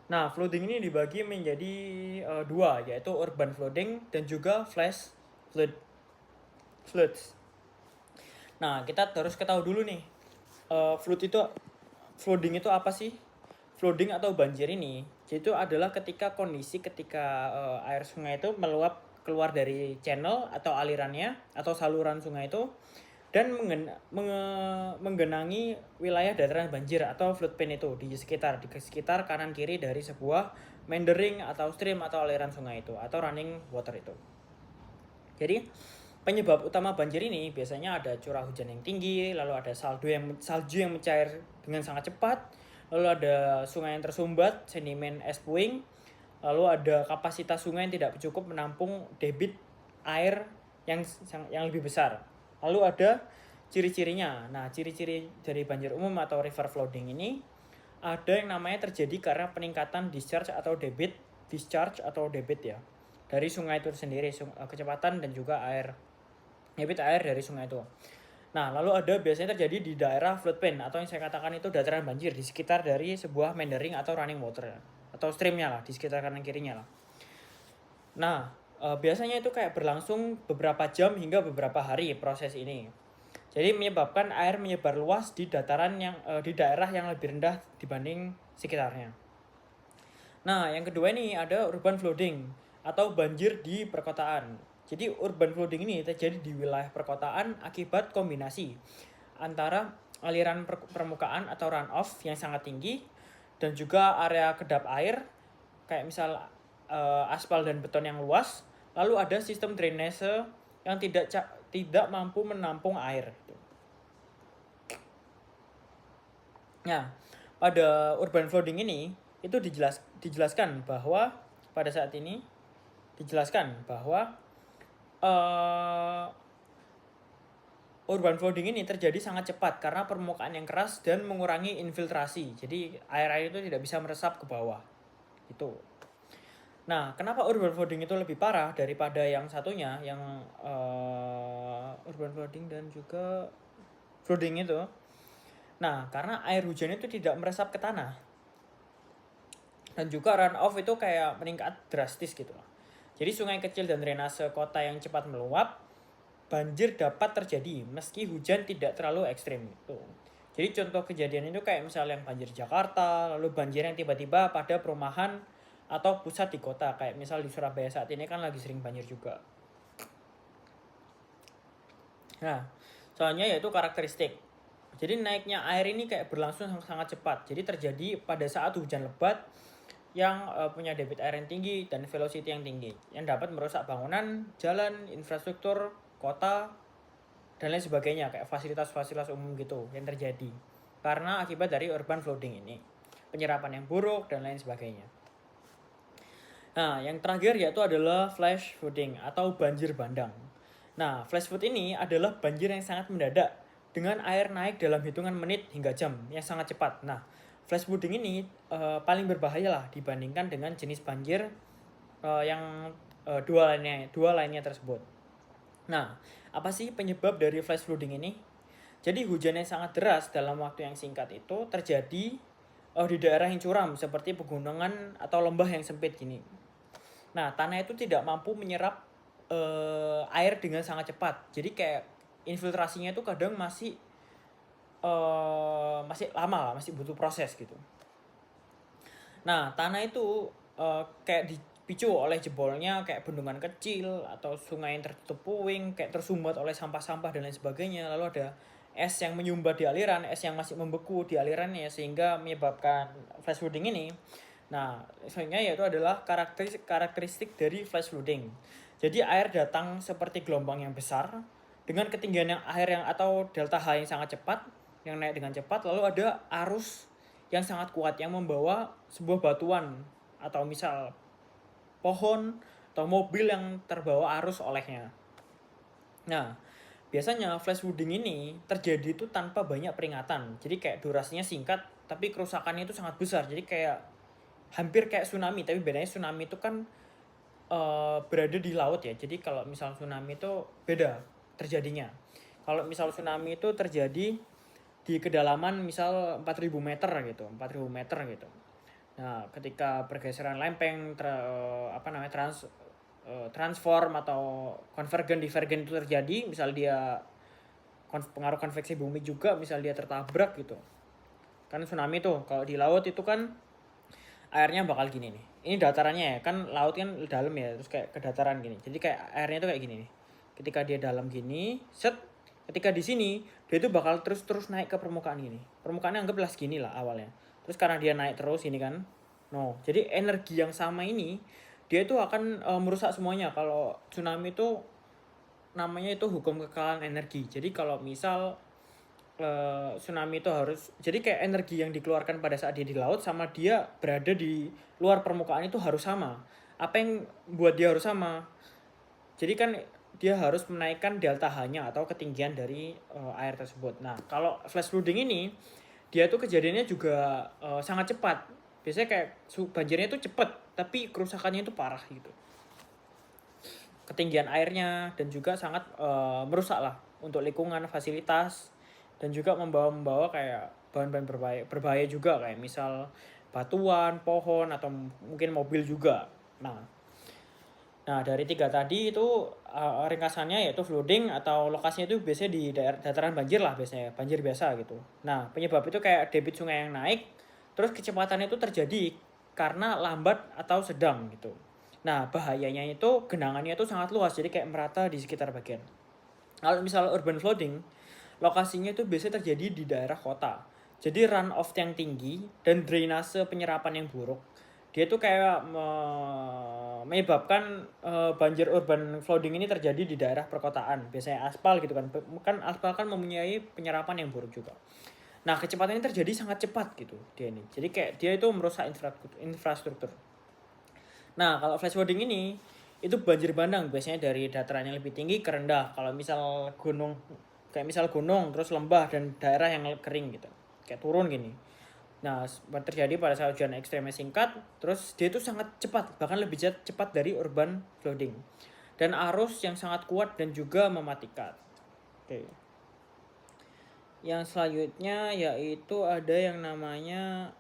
Nah, flooding ini dibagi menjadi dua, yaitu urban flooding dan juga flash floods. Nah, kita harus ketahui dulu nih, flooding itu apa sih? Flooding atau banjir ini, itu adalah ketika air sungai itu meluap keluar dari channel atau alirannya atau saluran sungai itu dan menggenangi wilayah dataran banjir atau floodplain itu di sekitar kanan kiri dari sebuah meandering atau stream atau aliran sungai itu atau running water itu. Jadi penyebab utama banjir ini biasanya ada curah hujan yang tinggi, lalu ada salju yang mencair dengan sangat cepat, lalu ada sungai yang tersumbat, sedimen es puing, lalu ada kapasitas sungai yang tidak cukup menampung debit air yang lebih besar. Lalu ada ciri-cirinya. Nah, ciri-ciri dari banjir umum atau river flooding ini ada yang namanya terjadi karena peningkatan discharge atau debit ya dari sungai itu sendiri, kecepatan dan juga debit air dari sungai itu. Nah, lalu ada biasanya terjadi di daerah floodplain atau yang saya katakan itu dataran banjir di sekitar dari sebuah meandering atau running water atau streamnya lah, di sekitar kanan kirinya lah. Nah, biasanya itu kayak berlangsung beberapa jam hingga beberapa hari proses ini. Jadi menyebabkan air menyebar luas di di daerah yang lebih rendah dibanding sekitarnya. Nah, yang kedua ini ada urban flooding atau banjir di perkotaan. Jadi urban flooding ini terjadi di wilayah perkotaan akibat kombinasi antara aliran permukaan atau runoff yang sangat tinggi dan juga area kedap air kayak misal aspal dan beton yang luas, lalu ada sistem drainase yang tidak mampu menampung air. Nah, pada urban flooding ini itu dijelaskan bahwa pada saat ini urban flooding ini terjadi sangat cepat karena permukaan yang keras dan mengurangi infiltrasi. Jadi air itu tidak bisa meresap ke bawah. Itu. Nah, kenapa urban flooding itu lebih parah daripada yang satunya, yang urban flooding dan juga flooding itu? Nah, karena air hujan itu tidak meresap ke tanah. Dan juga runoff itu kayak meningkat drastis gitu. Jadi sungai kecil dan drainase kota yang cepat meluap, banjir dapat terjadi meski hujan tidak terlalu ekstrim gitu. Jadi contoh kejadian itu kayak misalnya yang banjir Jakarta, lalu banjir yang tiba-tiba pada perumahan atau pusat di kota, kayak misal di Surabaya saat ini kan lagi sering banjir juga. Nah, soalnya yaitu karakteristik. Jadi naiknya air ini kayak berlangsung sangat cepat. Jadi terjadi pada saat hujan lebat yang punya debit air yang tinggi dan velocity yang tinggi, yang dapat merusak bangunan, jalan, infrastruktur, kota, dan lain sebagainya, kayak fasilitas-fasilitas umum gitu yang terjadi karena akibat dari urban flooding ini, penyerapan yang buruk dan lain sebagainya. Nah, yang terakhir yaitu adalah flash flooding atau banjir bandang. Nah, flash flood ini adalah banjir yang sangat mendadak dengan air naik dalam hitungan menit hingga jam yang sangat cepat. Nah, flash flooding ini paling berbahaya lah dibandingkan dengan jenis banjir yang dua lainnya tersebut. Nah, apa sih penyebab dari flash flooding ini? Jadi hujan yang sangat deras dalam waktu yang singkat itu terjadi di daerah yang curam seperti pegunungan atau lembah yang sempit gini. Nah, tanah itu tidak mampu menyerap air dengan sangat cepat. Jadi kayak infiltrasinya itu kadang masih lama lah, masih butuh proses gitu. Nah, tanah itu kayak dipicu oleh jebolnya kayak bendungan kecil atau sungai yang tertutup puing, kayak tersumbat oleh sampah-sampah dan lain sebagainya. Lalu ada es yang menyumbat di aliran, es yang masih membeku di alirannya sehingga menyebabkan flash flooding ini. Nah, sebenarnya yaitu adalah karakteristik dari flash flooding. Jadi air datang seperti gelombang yang besar dengan ketinggian yang air yang atau delta H yang sangat cepat, yang naik dengan cepat, lalu ada arus yang sangat kuat yang membawa sebuah batuan atau misal pohon atau mobil yang terbawa arus olehnya. Nah, biasanya flash flooding ini terjadi itu tanpa banyak peringatan. Jadi kayak durasinya singkat tapi kerusakannya itu sangat besar. Jadi kayak hampir kayak tsunami, tapi bedanya tsunami itu kan berada di laut ya. Jadi kalau misal tsunami itu beda terjadinya. Kalau misal tsunami itu terjadi di kedalaman misal 4.000 meter gitu, 4.000 meter gitu. Nah, ketika pergeseran lempeng transform atau konvergen divergen itu terjadi, misal dia pengaruh konveksi bumi juga, misal dia tertabrak gitu. Kan tsunami tuh kalau di laut itu kan airnya bakal gini nih. Ini datarannya ya, kan laut kan dalam ya, terus kayak ke dataran gini. Jadi kayak airnya tuh kayak gini nih. Ketika dia dalam gini, ketika di sini dia tuh bakal terus naik ke permukaan gini. Permukaannya anggaplah segini lah awalnya. Terus karena dia naik terus ini kan. No, jadi energi yang sama ini dia itu akan merusak semuanya. Kalau tsunami itu namanya itu hukum kekalahan energi. Jadi kalau misal tsunami itu harus, jadi kayak energi yang dikeluarkan pada saat dia di laut sama dia berada di luar permukaan itu harus sama. Apa yang buat dia harus sama? Jadi kan dia harus menaikkan delta H-nya atau ketinggian dari air tersebut. Nah, kalau flash flooding ini dia tuh kejadiannya juga sangat cepat. Biasanya kayak banjirnya itu cepat, tapi kerusakannya itu parah gitu. Ketinggian airnya dan juga sangat merusak lah untuk lingkungan, fasilitas, dan juga membawa kayak bahan-bahan berbahaya juga kayak misal batuan, pohon, atau mungkin mobil juga. Nah, dari tiga tadi itu ringkasannya yaitu flooding atau lokasinya itu biasanya di daerah dataran banjir lah, biasanya banjir biasa gitu. Nah, penyebab itu kayak debit sungai yang naik, terus kecepatannya itu terjadi karena lambat atau sedang gitu. Nah, bahayanya itu genangannya itu sangat luas, jadi kayak merata di sekitar bagian. Kalau misal urban flooding, lokasinya itu biasanya terjadi di daerah kota. Jadi runoff yang tinggi dan drainase penyerapan yang buruk, dia tuh kayak menyebabkan banjir urban flooding ini terjadi di daerah perkotaan. Biasanya aspal gitu kan. Kan aspal kan mempunyai penyerapan yang buruk juga. Nah, kecepatan ini terjadi sangat cepat gitu dia ini. Jadi kayak dia itu merusak infrastruktur. Nah, kalau flash flooding ini itu banjir bandang biasanya dari dataran yang lebih tinggi ke rendah. Kalau misal gunung, kayak misal gunung terus lembah dan daerah yang kering gitu, kayak turun gini. Nah, terjadi pada saat hujan ekstremnya singkat, terus dia itu sangat cepat, bahkan lebih cepat dari urban flooding. Dan arus yang sangat kuat dan juga mematikan. Oke. Yang selanjutnya yaitu ada yang namanya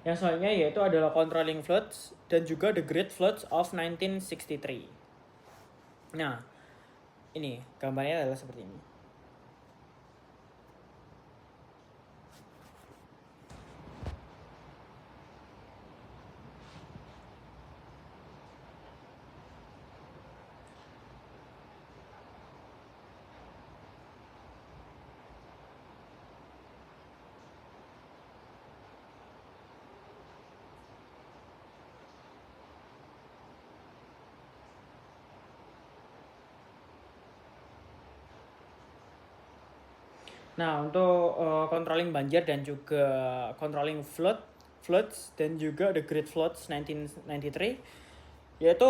yang selanjutnya yaitu adalah controlling floods dan juga the Great Floods of 1963. Nah, ini gambarnya adalah seperti ini. Nah, untuk controlling banjir dan juga controlling floods dan juga the Great Floods 1993, yaitu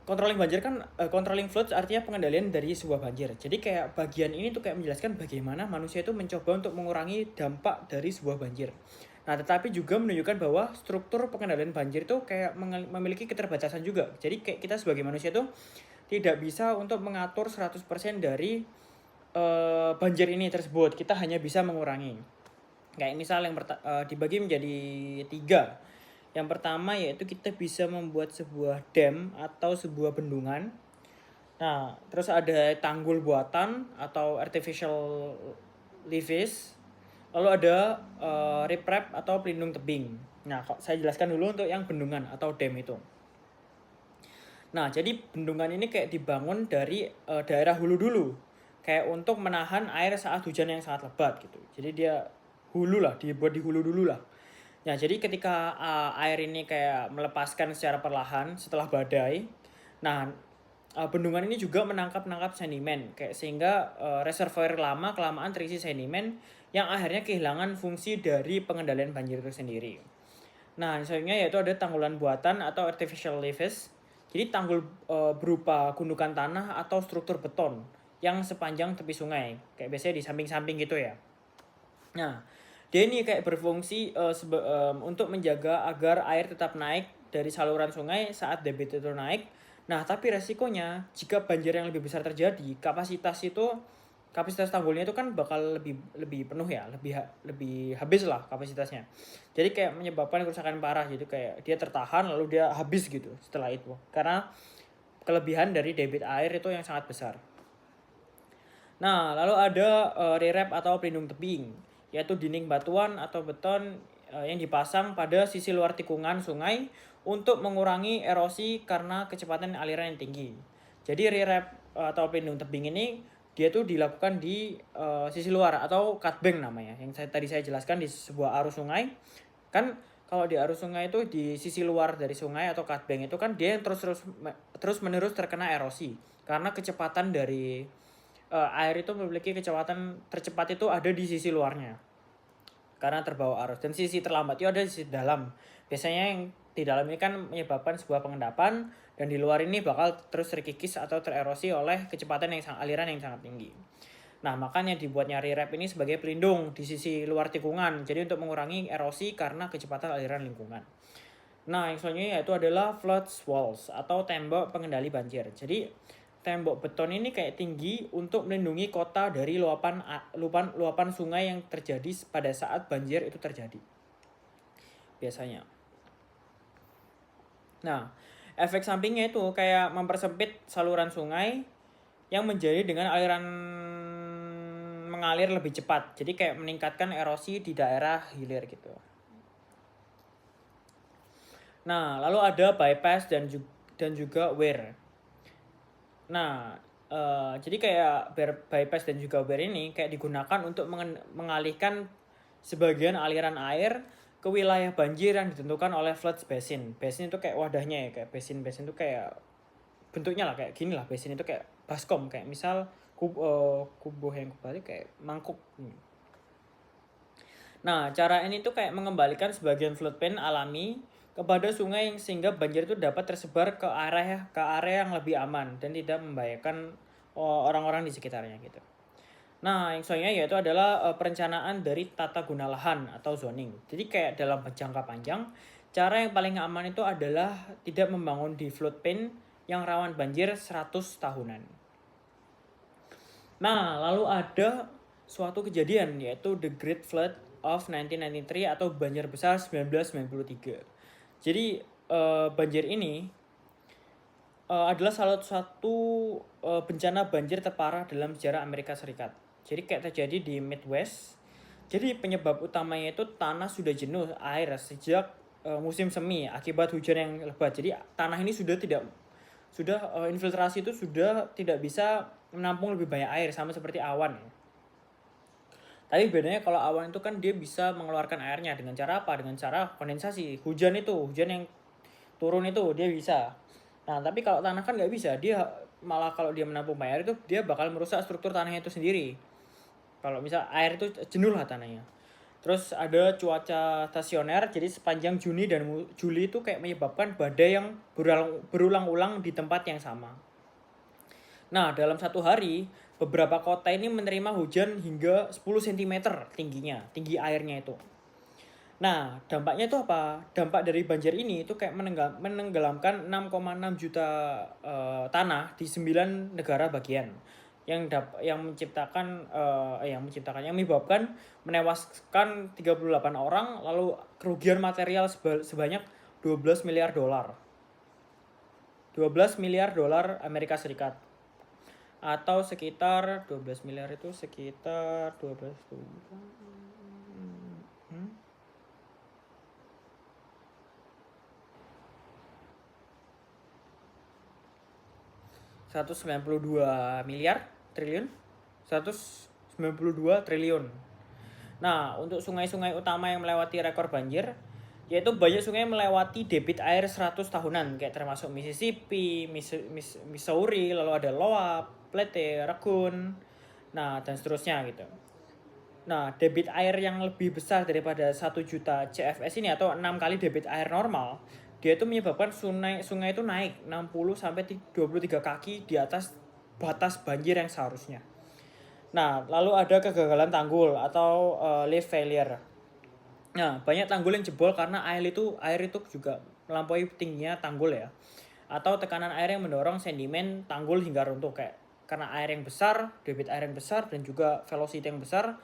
controlling banjir kan controlling floods artinya pengendalian dari sebuah banjir. Jadi kayak bagian ini tuh kayak menjelaskan bagaimana manusia itu mencoba untuk mengurangi dampak dari sebuah banjir. Nah, tetapi juga menunjukkan bahwa struktur pengendalian banjir itu kayak memiliki keterbatasan juga. Jadi kayak kita sebagai manusia tuh tidak bisa untuk mengatur 100% dari banjir ini tersebut. Kita hanya bisa mengurangi. Kayak misal dibagi menjadi 3. Yang pertama yaitu kita bisa membuat sebuah dam atau sebuah bendungan. Nah, terus ada tanggul buatan atau artificial levees. Lalu ada riprap atau pelindung tebing. Nah, saya jelaskan dulu untuk yang bendungan atau dam itu. Nah, jadi bendungan ini kayak dibangun dari daerah hulu dulu. Kayak untuk menahan air saat hujan yang sangat lebat gitu. Jadi dia hulu lah, dibuat di hulu dulu lah. Nah, jadi ketika air ini kayak melepaskan secara perlahan setelah badai, nah bendungan ini juga menangkap sedimen, kayak sehingga reservoir lama kelamaan terisi sedimen yang akhirnya kehilangan fungsi dari pengendalian banjir itu sendiri. Nah, misalnya yaitu ada tanggulan buatan atau artificial levees. Jadi tanggul berupa gundukan tanah atau struktur beton yang sepanjang tepi sungai, kayak biasanya di samping-samping gitu ya. Nah, dia ini kayak berfungsi untuk menjaga agar air tetap naik dari saluran sungai saat debit itu naik. Nah, tapi resikonya jika banjir yang lebih besar terjadi, kapasitas tanggulnya itu kan bakal lebih penuh ya, lebih habis lah kapasitasnya. Jadi kayak menyebabkan kerusakan parah gitu, kayak dia tertahan lalu dia habis gitu setelah itu. Karena kelebihan dari debit air itu yang sangat besar. Nah, lalu ada rerep atau pelindung tebing, yaitu dinding batuan atau beton yang dipasang pada sisi luar tikungan sungai untuk mengurangi erosi karena kecepatan aliran yang tinggi. Jadi rerep atau pelindung tebing ini dia tuh dilakukan di sisi luar atau cutbank namanya. Yang tadi saya jelaskan di sebuah arus sungai. Kan kalau di arus sungai itu di sisi luar dari sungai atau cutbank itu kan dia terus menerus terkena erosi karena kecepatan dari air itu memiliki kecepatan tercepat itu ada di sisi luarnya karena terbawa arus, dan sisi terlambat itu ada di sisi dalam. Biasanya yang di dalam ini kan menyebabkan sebuah pengendapan, dan di luar ini bakal terus terkikis atau tererosi oleh kecepatan aliran yang sangat tinggi. Nah, makanya dibuatnya rerep ini sebagai pelindung di sisi luar tikungan, jadi untuk mengurangi erosi karena kecepatan aliran lingkungan. Nah, yang selanjutnya yaitu adalah flood walls atau tembok pengendali banjir. Jadi tembok beton ini kayak tinggi untuk melindungi kota dari luapan sungai yang terjadi pada saat banjir itu terjadi. Biasanya. Nah, efek sampingnya itu kayak mempersempit saluran sungai yang menjadi dengan aliran mengalir lebih cepat. Jadi kayak meningkatkan erosi di daerah hilir gitu. Nah, lalu ada bypass dan juga weir. Nah, jadi kayak bypass dan juga weir ini kayak digunakan untuk mengalihkan sebagian aliran air ke wilayah banjir yang ditentukan oleh flood basin. Basin itu kayak wadahnya ya, kayak basin itu kayak bentuknya lah kayak gini lah. Basin itu kayak baskom, kayak misal kubuh yang kembali kayak mangkuk. Nah, cara ini tuh kayak mengembalikan sebagian floodplain alami kepada sungai sehingga banjir itu dapat tersebar ke area yang lebih aman dan tidak membahayakan orang-orang di sekitarnya gitu. Nah, yang selanjutnya yaitu adalah perencanaan dari tata guna lahan atau zoning. Jadi kayak dalam jangka panjang, cara yang paling aman itu adalah tidak membangun di floodplain yang rawan banjir 100 tahunan. Nah, lalu ada suatu kejadian yaitu The Great Flood of 1993 atau banjir besar 1993. Jadi banjir ini adalah salah satu bencana banjir terparah dalam sejarah Amerika Serikat. Jadi kayak terjadi di Midwest. Jadi penyebab utamanya itu tanah sudah jenuh air sejak musim semi akibat hujan yang lebat. Jadi tanah ini sudah infiltrasi itu sudah tidak bisa menampung lebih banyak air, sama seperti awan ya. Tapi bedanya kalau awan itu kan dia bisa mengeluarkan airnya dengan cara apa? Dengan cara kondensasi. Hujan yang turun itu dia bisa. Nah, tapi kalau tanah kan nggak bisa. Dia malah kalau dia menampung banyak air itu dia bakal merusak struktur tanahnya itu sendiri. Kalau misal air itu jenuh lah tanahnya. Terus ada cuaca stasioner, jadi sepanjang Juni dan Juli itu kayak menyebabkan badai yang berulang-ulang di tempat yang sama. Nah, dalam satu hari, beberapa kota ini menerima hujan hingga 10 cm tinggi airnya itu. Nah, dampaknya itu apa? Dampak dari banjir ini itu kayak menenggelamkan 6,6 juta tanah di 9 negara bagian. yang menyebabkan menewaskan 38 orang, lalu kerugian material sebanyak 12 miliar dolar. 12 miliar dolar Amerika Serikat. Atau sekitar 12 miliar itu sekitar 12 192 miliar triliun 192 triliun. Nah, untuk sungai-sungai utama yang melewati rekor banjir, yaitu banyak sungai melewati debit air 100 tahunan, kayak termasuk Mississippi, Missouri, lalu ada Loa, Platte, Raccoon, nah dan seterusnya gitu. Nah, debit air yang lebih besar daripada 1 juta CFS ini atau 6 kali debit air normal, dia itu menyebabkan sungai itu naik 60 sampai 23 kaki di atas batas banjir yang seharusnya. Nah, lalu ada kegagalan tanggul atau lift failure. Nah, banyak tanggul yang jebol karena air itu juga melampaui tingginya tanggul ya. Atau tekanan air yang mendorong sedimen tanggul hingga runtuh, kayak karena air yang besar, debit air yang besar dan juga velocity yang besar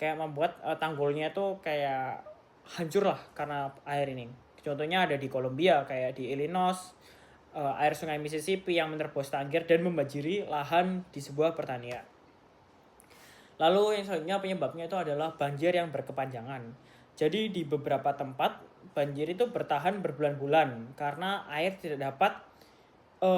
kayak membuat tanggulnya itu kayak hancur lah karena air ini. Contohnya ada di Colombia, kayak di Illinois, air sungai Mississippi yang menerobos tangkir dan membanjiri lahan di sebuah pertanian. Lalu yang selanjutnya penyebabnya itu adalah banjir yang berkepanjangan. Jadi di beberapa tempat banjir itu bertahan berbulan-bulan karena air tidak dapat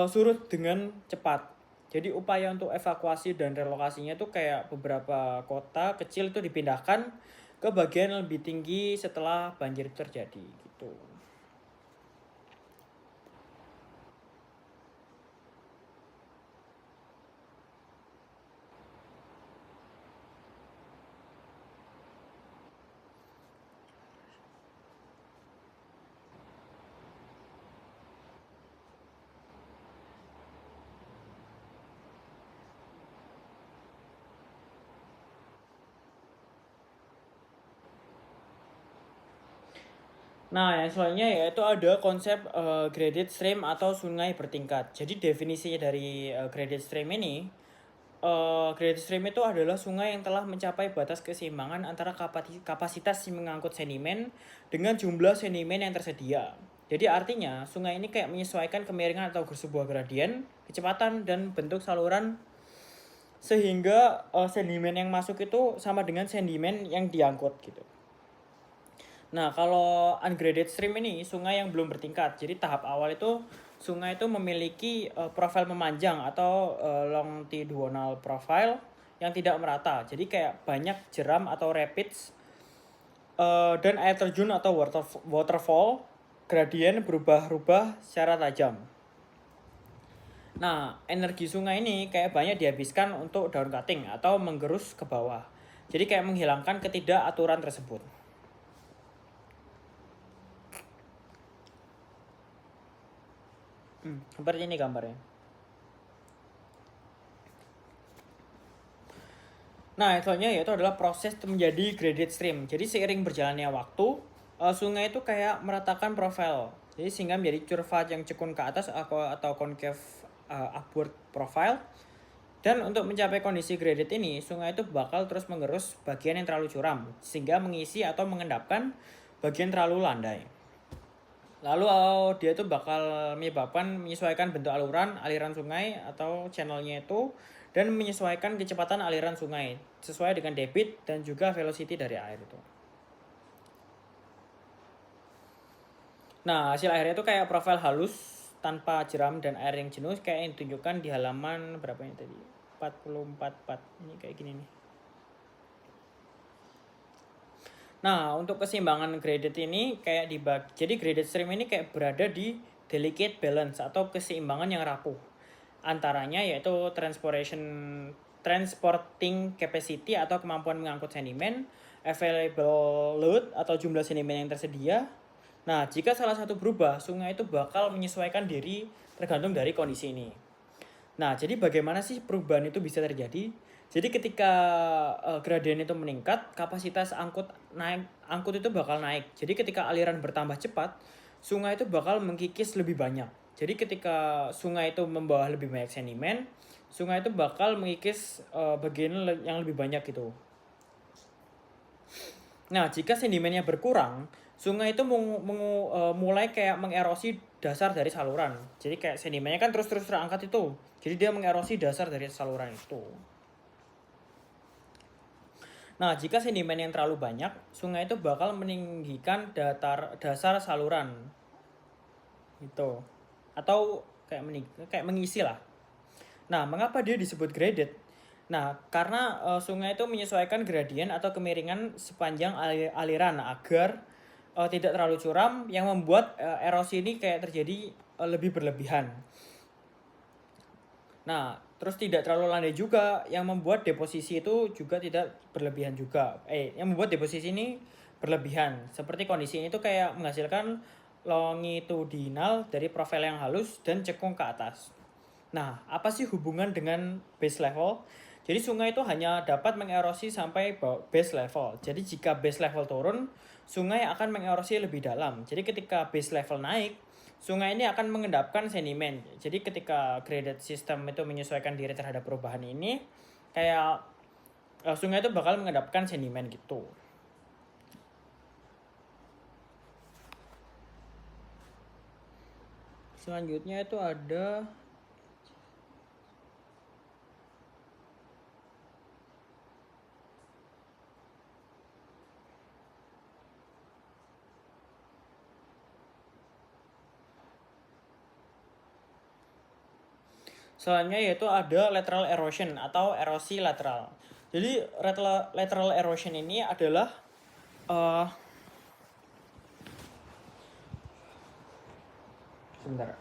surut dengan cepat. Jadi upaya untuk evakuasi dan relokasinya itu kayak beberapa kota kecil itu dipindahkan ke bagian lebih tinggi setelah banjir terjadi gitu. Nah, yang selanjutnya yaitu ada konsep graded stream atau sungai bertingkat. Jadi definisinya dari graded stream ini, graded stream itu adalah sungai yang telah mencapai batas keseimbangan antara kapasitas mengangkut sedimen dengan jumlah sedimen yang tersedia. Jadi artinya sungai ini kayak menyesuaikan kemiringan atau sebuah gradien, kecepatan dan bentuk saluran sehingga sedimen yang masuk itu sama dengan sedimen yang diangkut gitu. Nah, kalau ungraded stream ini sungai yang belum bertingkat. Jadi tahap awal itu sungai itu memiliki profil memanjang atau longitudinal profile yang tidak merata. Jadi kayak banyak jeram atau rapids dan air terjun atau waterfall gradien berubah-ubah secara tajam. Nah, energi sungai ini kayak banyak dihabiskan untuk down cutting atau menggerus ke bawah. Jadi kayak menghilangkan ketidakaturan tersebut. Seperti ini gambarnya. Nah, selanjutnya yaitu adalah proses menjadi graded stream. Jadi seiring berjalannya waktu, sungai itu kayak meratakan profil. Jadi sehingga menjadi curva yang cekun ke atas atau concave upward profile. Dan untuk mencapai kondisi graded ini, sungai itu bakal terus mengerus bagian yang terlalu curam sehingga mengisi atau mengendapkan bagian terlalu landai. Lalu dia itu bakal menyesuaikan bentuk aliran sungai atau channelnya itu dan menyesuaikan kecepatan aliran sungai sesuai dengan debit dan juga velocity dari air itu. Nah, hasil akhirnya itu kayak profil halus tanpa jeram dan air yang jenuh kayak yang ditunjukkan di halaman berapa ini tadi? 44. Ini kayak gini nih. Nah, untuk keseimbangan graded ini kayak dibagi. Jadi graded stream ini kayak berada di delicate balance atau keseimbangan yang rapuh. Antaranya yaitu transporting capacity atau kemampuan mengangkut sedimen, available load atau jumlah sedimen yang tersedia. Nah, jika salah satu berubah, sungai itu bakal menyesuaikan diri tergantung dari kondisi ini. Nah, jadi bagaimana sih perubahan itu bisa terjadi? Jadi ketika gradien itu meningkat, kapasitas angkut itu bakal naik. Jadi ketika aliran bertambah cepat, sungai itu bakal mengkikis lebih banyak. Jadi ketika sungai itu membawa lebih banyak sedimen, sungai itu bakal mengikis bagian yang lebih banyak gitu. Nah, jika sedimennya berkurang, sungai itu mulai kayak mengerosi dasar dari saluran. Jadi kayak sedimennya kan terus terangkat itu. Jadi dia mengerosi dasar dari saluran itu. Nah, jika sedimen yang terlalu banyak, sungai itu bakal meninggikan dasar saluran. Gitu. Atau kayak mengisi lah. Nah, mengapa dia disebut graded? Nah, karena sungai itu menyesuaikan gradien atau kemiringan sepanjang aliran agar tidak terlalu curam yang membuat erosi ini kayak terjadi lebih berlebihan. Nah, terus tidak terlalu landai juga yang membuat deposisi itu juga tidak berlebihan juga. Yang membuat deposisi ini berlebihan. Seperti kondisi ini tuh kayak menghasilkan longitudinal dari profil yang halus dan cekung ke atas. Nah, apa sih hubungan dengan base level? Jadi sungai itu hanya dapat mengerosi sampai base level. Jadi jika base level turun, sungai akan mengerosi lebih dalam. Jadi ketika base level naik, sungai ini akan mengendapkan sedimen. Jadi ketika graded system itu menyesuaikan diri terhadap perubahan ini, kayak sungai itu bakal mengendapkan sedimen gitu. Selanjutnya itu ada selanjutnya yaitu ada lateral erosion atau erosi lateral. Jadi lateral erosion ini adalah sebentar.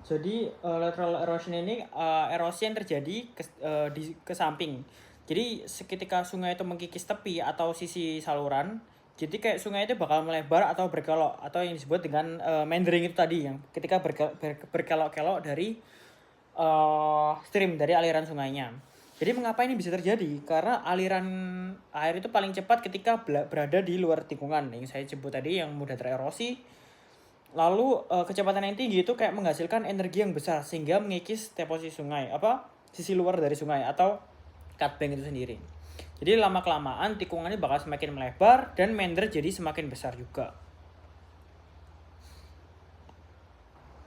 Jadi lateral erosion ini erosi yang terjadi ke samping. Jadi ketika sungai itu mengkikis tepi atau sisi saluran, jadi kayak sungai itu bakal melebar atau berkelok atau yang disebut dengan meandering itu tadi, yang ketika berkelok-kelok dari stream dari aliran sungainya. Jadi mengapa ini bisa terjadi? Karena aliran air itu paling cepat ketika berada di luar tikungan yang saya sebut tadi, yang mudah tererosi. Lalu kecepatan yang tinggi itu kayak menghasilkan energi yang besar sehingga mengikis deposisi sungai, sisi luar dari sungai atau cutbank itu sendiri. Jadi lama kelamaan tikungannya bakal semakin melebar dan meander jadi semakin besar juga.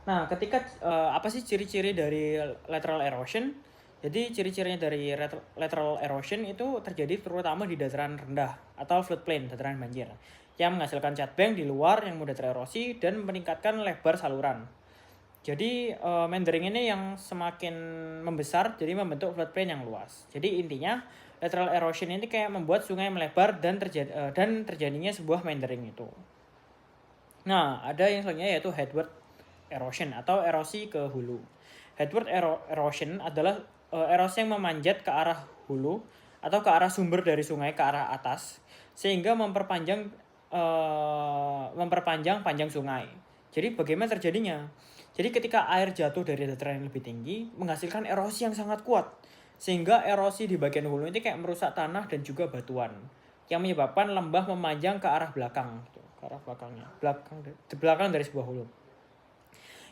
Nah, ketika apa sih ciri-ciri dari lateral erosion? Jadi ciri-cirinya dari lateral erosion itu terjadi terutama di dataran rendah atau floodplain, dataran banjir, yang menghasilkan cutbank di luar yang mudah tererosi dan meningkatkan lebar saluran. Jadi meandering ini yang semakin membesar jadi membentuk floodplain yang luas. Jadi intinya lateral erosion ini kayak membuat sungai melebar dan terjadinya sebuah meandering itu. Nah, ada yang selanjutnya yaitu headward erosion atau erosi ke hulu. Headward erosion adalah erosi yang memanjat ke arah hulu atau ke arah sumber dari sungai ke arah atas sehingga memperpanjang panjang sungai. Jadi bagaimana terjadinya? Jadi ketika air jatuh dari dataran yang lebih tinggi menghasilkan erosi yang sangat kuat sehingga erosi di bagian hulu ini kayak merusak tanah dan juga batuan yang menyebabkan lembah memanjang ke arah belakang, ke arah belakang dari sebuah hulu.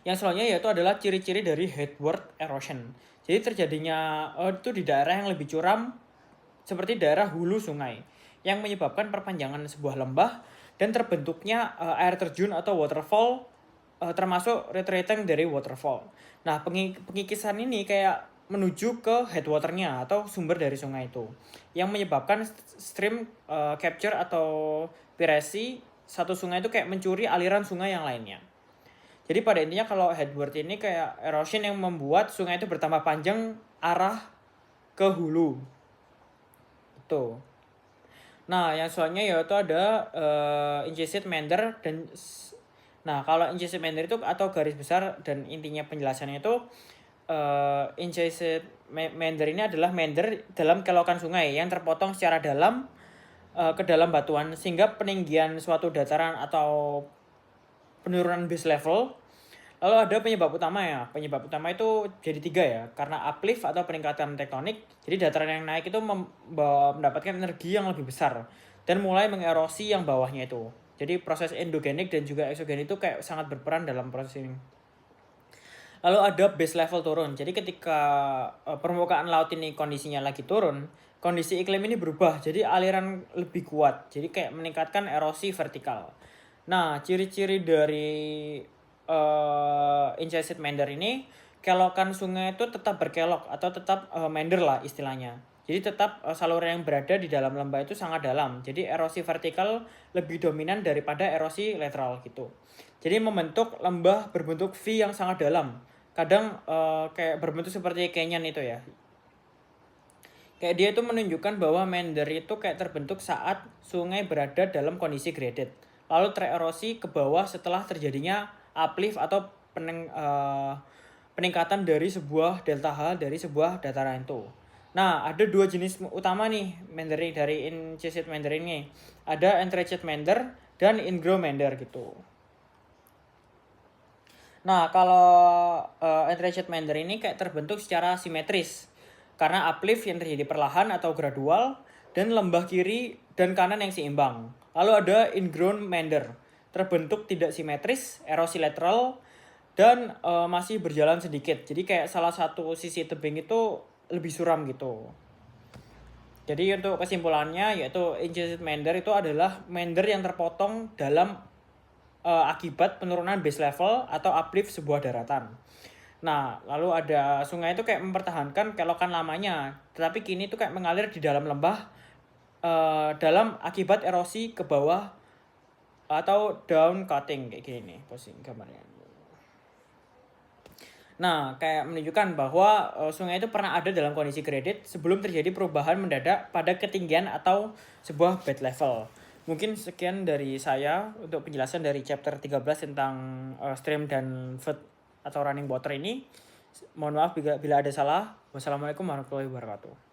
Yang selanjutnya yaitu adalah ciri-ciri dari headward erosion. Jadi terjadinya itu di daerah yang lebih curam seperti daerah hulu sungai yang menyebabkan perpanjangan sebuah lembah dan terbentuknya air terjun atau waterfall, termasuk retreating dari waterfall. Nah, pengikisan ini kayak menuju ke headwaternya atau sumber dari sungai itu yang menyebabkan stream capture atau pirasi satu sungai itu kayak mencuri aliran sungai yang lainnya. Jadi pada intinya kalau headward ini kayak erosion yang membuat sungai itu bertambah panjang arah ke hulu. Itu. Nah, yang selanjutnya yaitu ada incised meander dan kalau incised meander itu atau garis besar dan intinya penjelasannya itu incised meander ini adalah meander dalam kelokan sungai yang terpotong secara dalam ke dalam batuan sehingga peninggian suatu dataran atau penurunan base level. Lalu ada penyebab utama ya. Penyebab utama itu jadi 3 ya. Karena uplift atau peningkatan tektonik. Jadi dataran yang naik itu mendapatkan energi yang lebih besar dan mulai mengerosi yang bawahnya itu. Jadi proses endogenik dan juga eksogenik itu kayak sangat berperan dalam proses ini. lalu ada base level turun. Jadi ketika permukaan laut ini kondisinya lagi turun, kondisi iklim ini berubah. Jadi aliran lebih kuat. Jadi kayak meningkatkan erosi vertikal. Nah, ciri-ciri dari Inchcasid Meander ini, kelokan sungai itu tetap berkelok atau tetap meander lah istilahnya. Jadi tetap saluran yang berada di dalam lembah itu sangat dalam. Jadi erosi vertikal lebih dominan daripada erosi lateral gitu. Jadi membentuk lembah berbentuk V yang sangat dalam. Kadang kayak berbentuk seperti canyon itu ya. Kayak dia itu menunjukkan bahwa meander itu kayak terbentuk saat sungai berada dalam kondisi graded. Lalu tererosi ke bawah setelah terjadinya uplift atau peningkatan dari sebuah delta H dari sebuah dataran itu. Nah, ada dua jenis utama nih meander dari Inchcasid Meander ini. Ada Entrenched Meander dan Ingrowth Meander gitu. Nah, kalau Entrenched Meander ini kayak terbentuk secara simetris karena uplift yang terjadi perlahan atau gradual dan lembah kiri dan kanan yang seimbang. Lalu ada Ingrowth Meander, terbentuk tidak simetris, erosi lateral dan masih berjalan sedikit. Jadi kayak salah satu sisi tebing itu lebih suram gitu. Jadi untuk kesimpulannya yaitu Inchcasid Meander itu adalah meander yang terpotong dalam akibat penurunan base level atau uplift sebuah daratan. Nah, lalu ada sungai itu kayak mempertahankan kelokan lamanya, tetapi kini itu kayak mengalir di dalam lembah dalam akibat erosi ke bawah atau down cutting kayak gini posisi gambarnya. Nah, kayak menunjukkan bahwa sungai itu pernah ada dalam kondisi graded sebelum terjadi perubahan mendadak pada ketinggian atau sebuah bed level. Mungkin sekian dari saya untuk penjelasan dari chapter 13 tentang stream dan flood atau running water ini. Mohon maaf bila ada salah. Wassalamualaikum warahmatullahi wabarakatuh.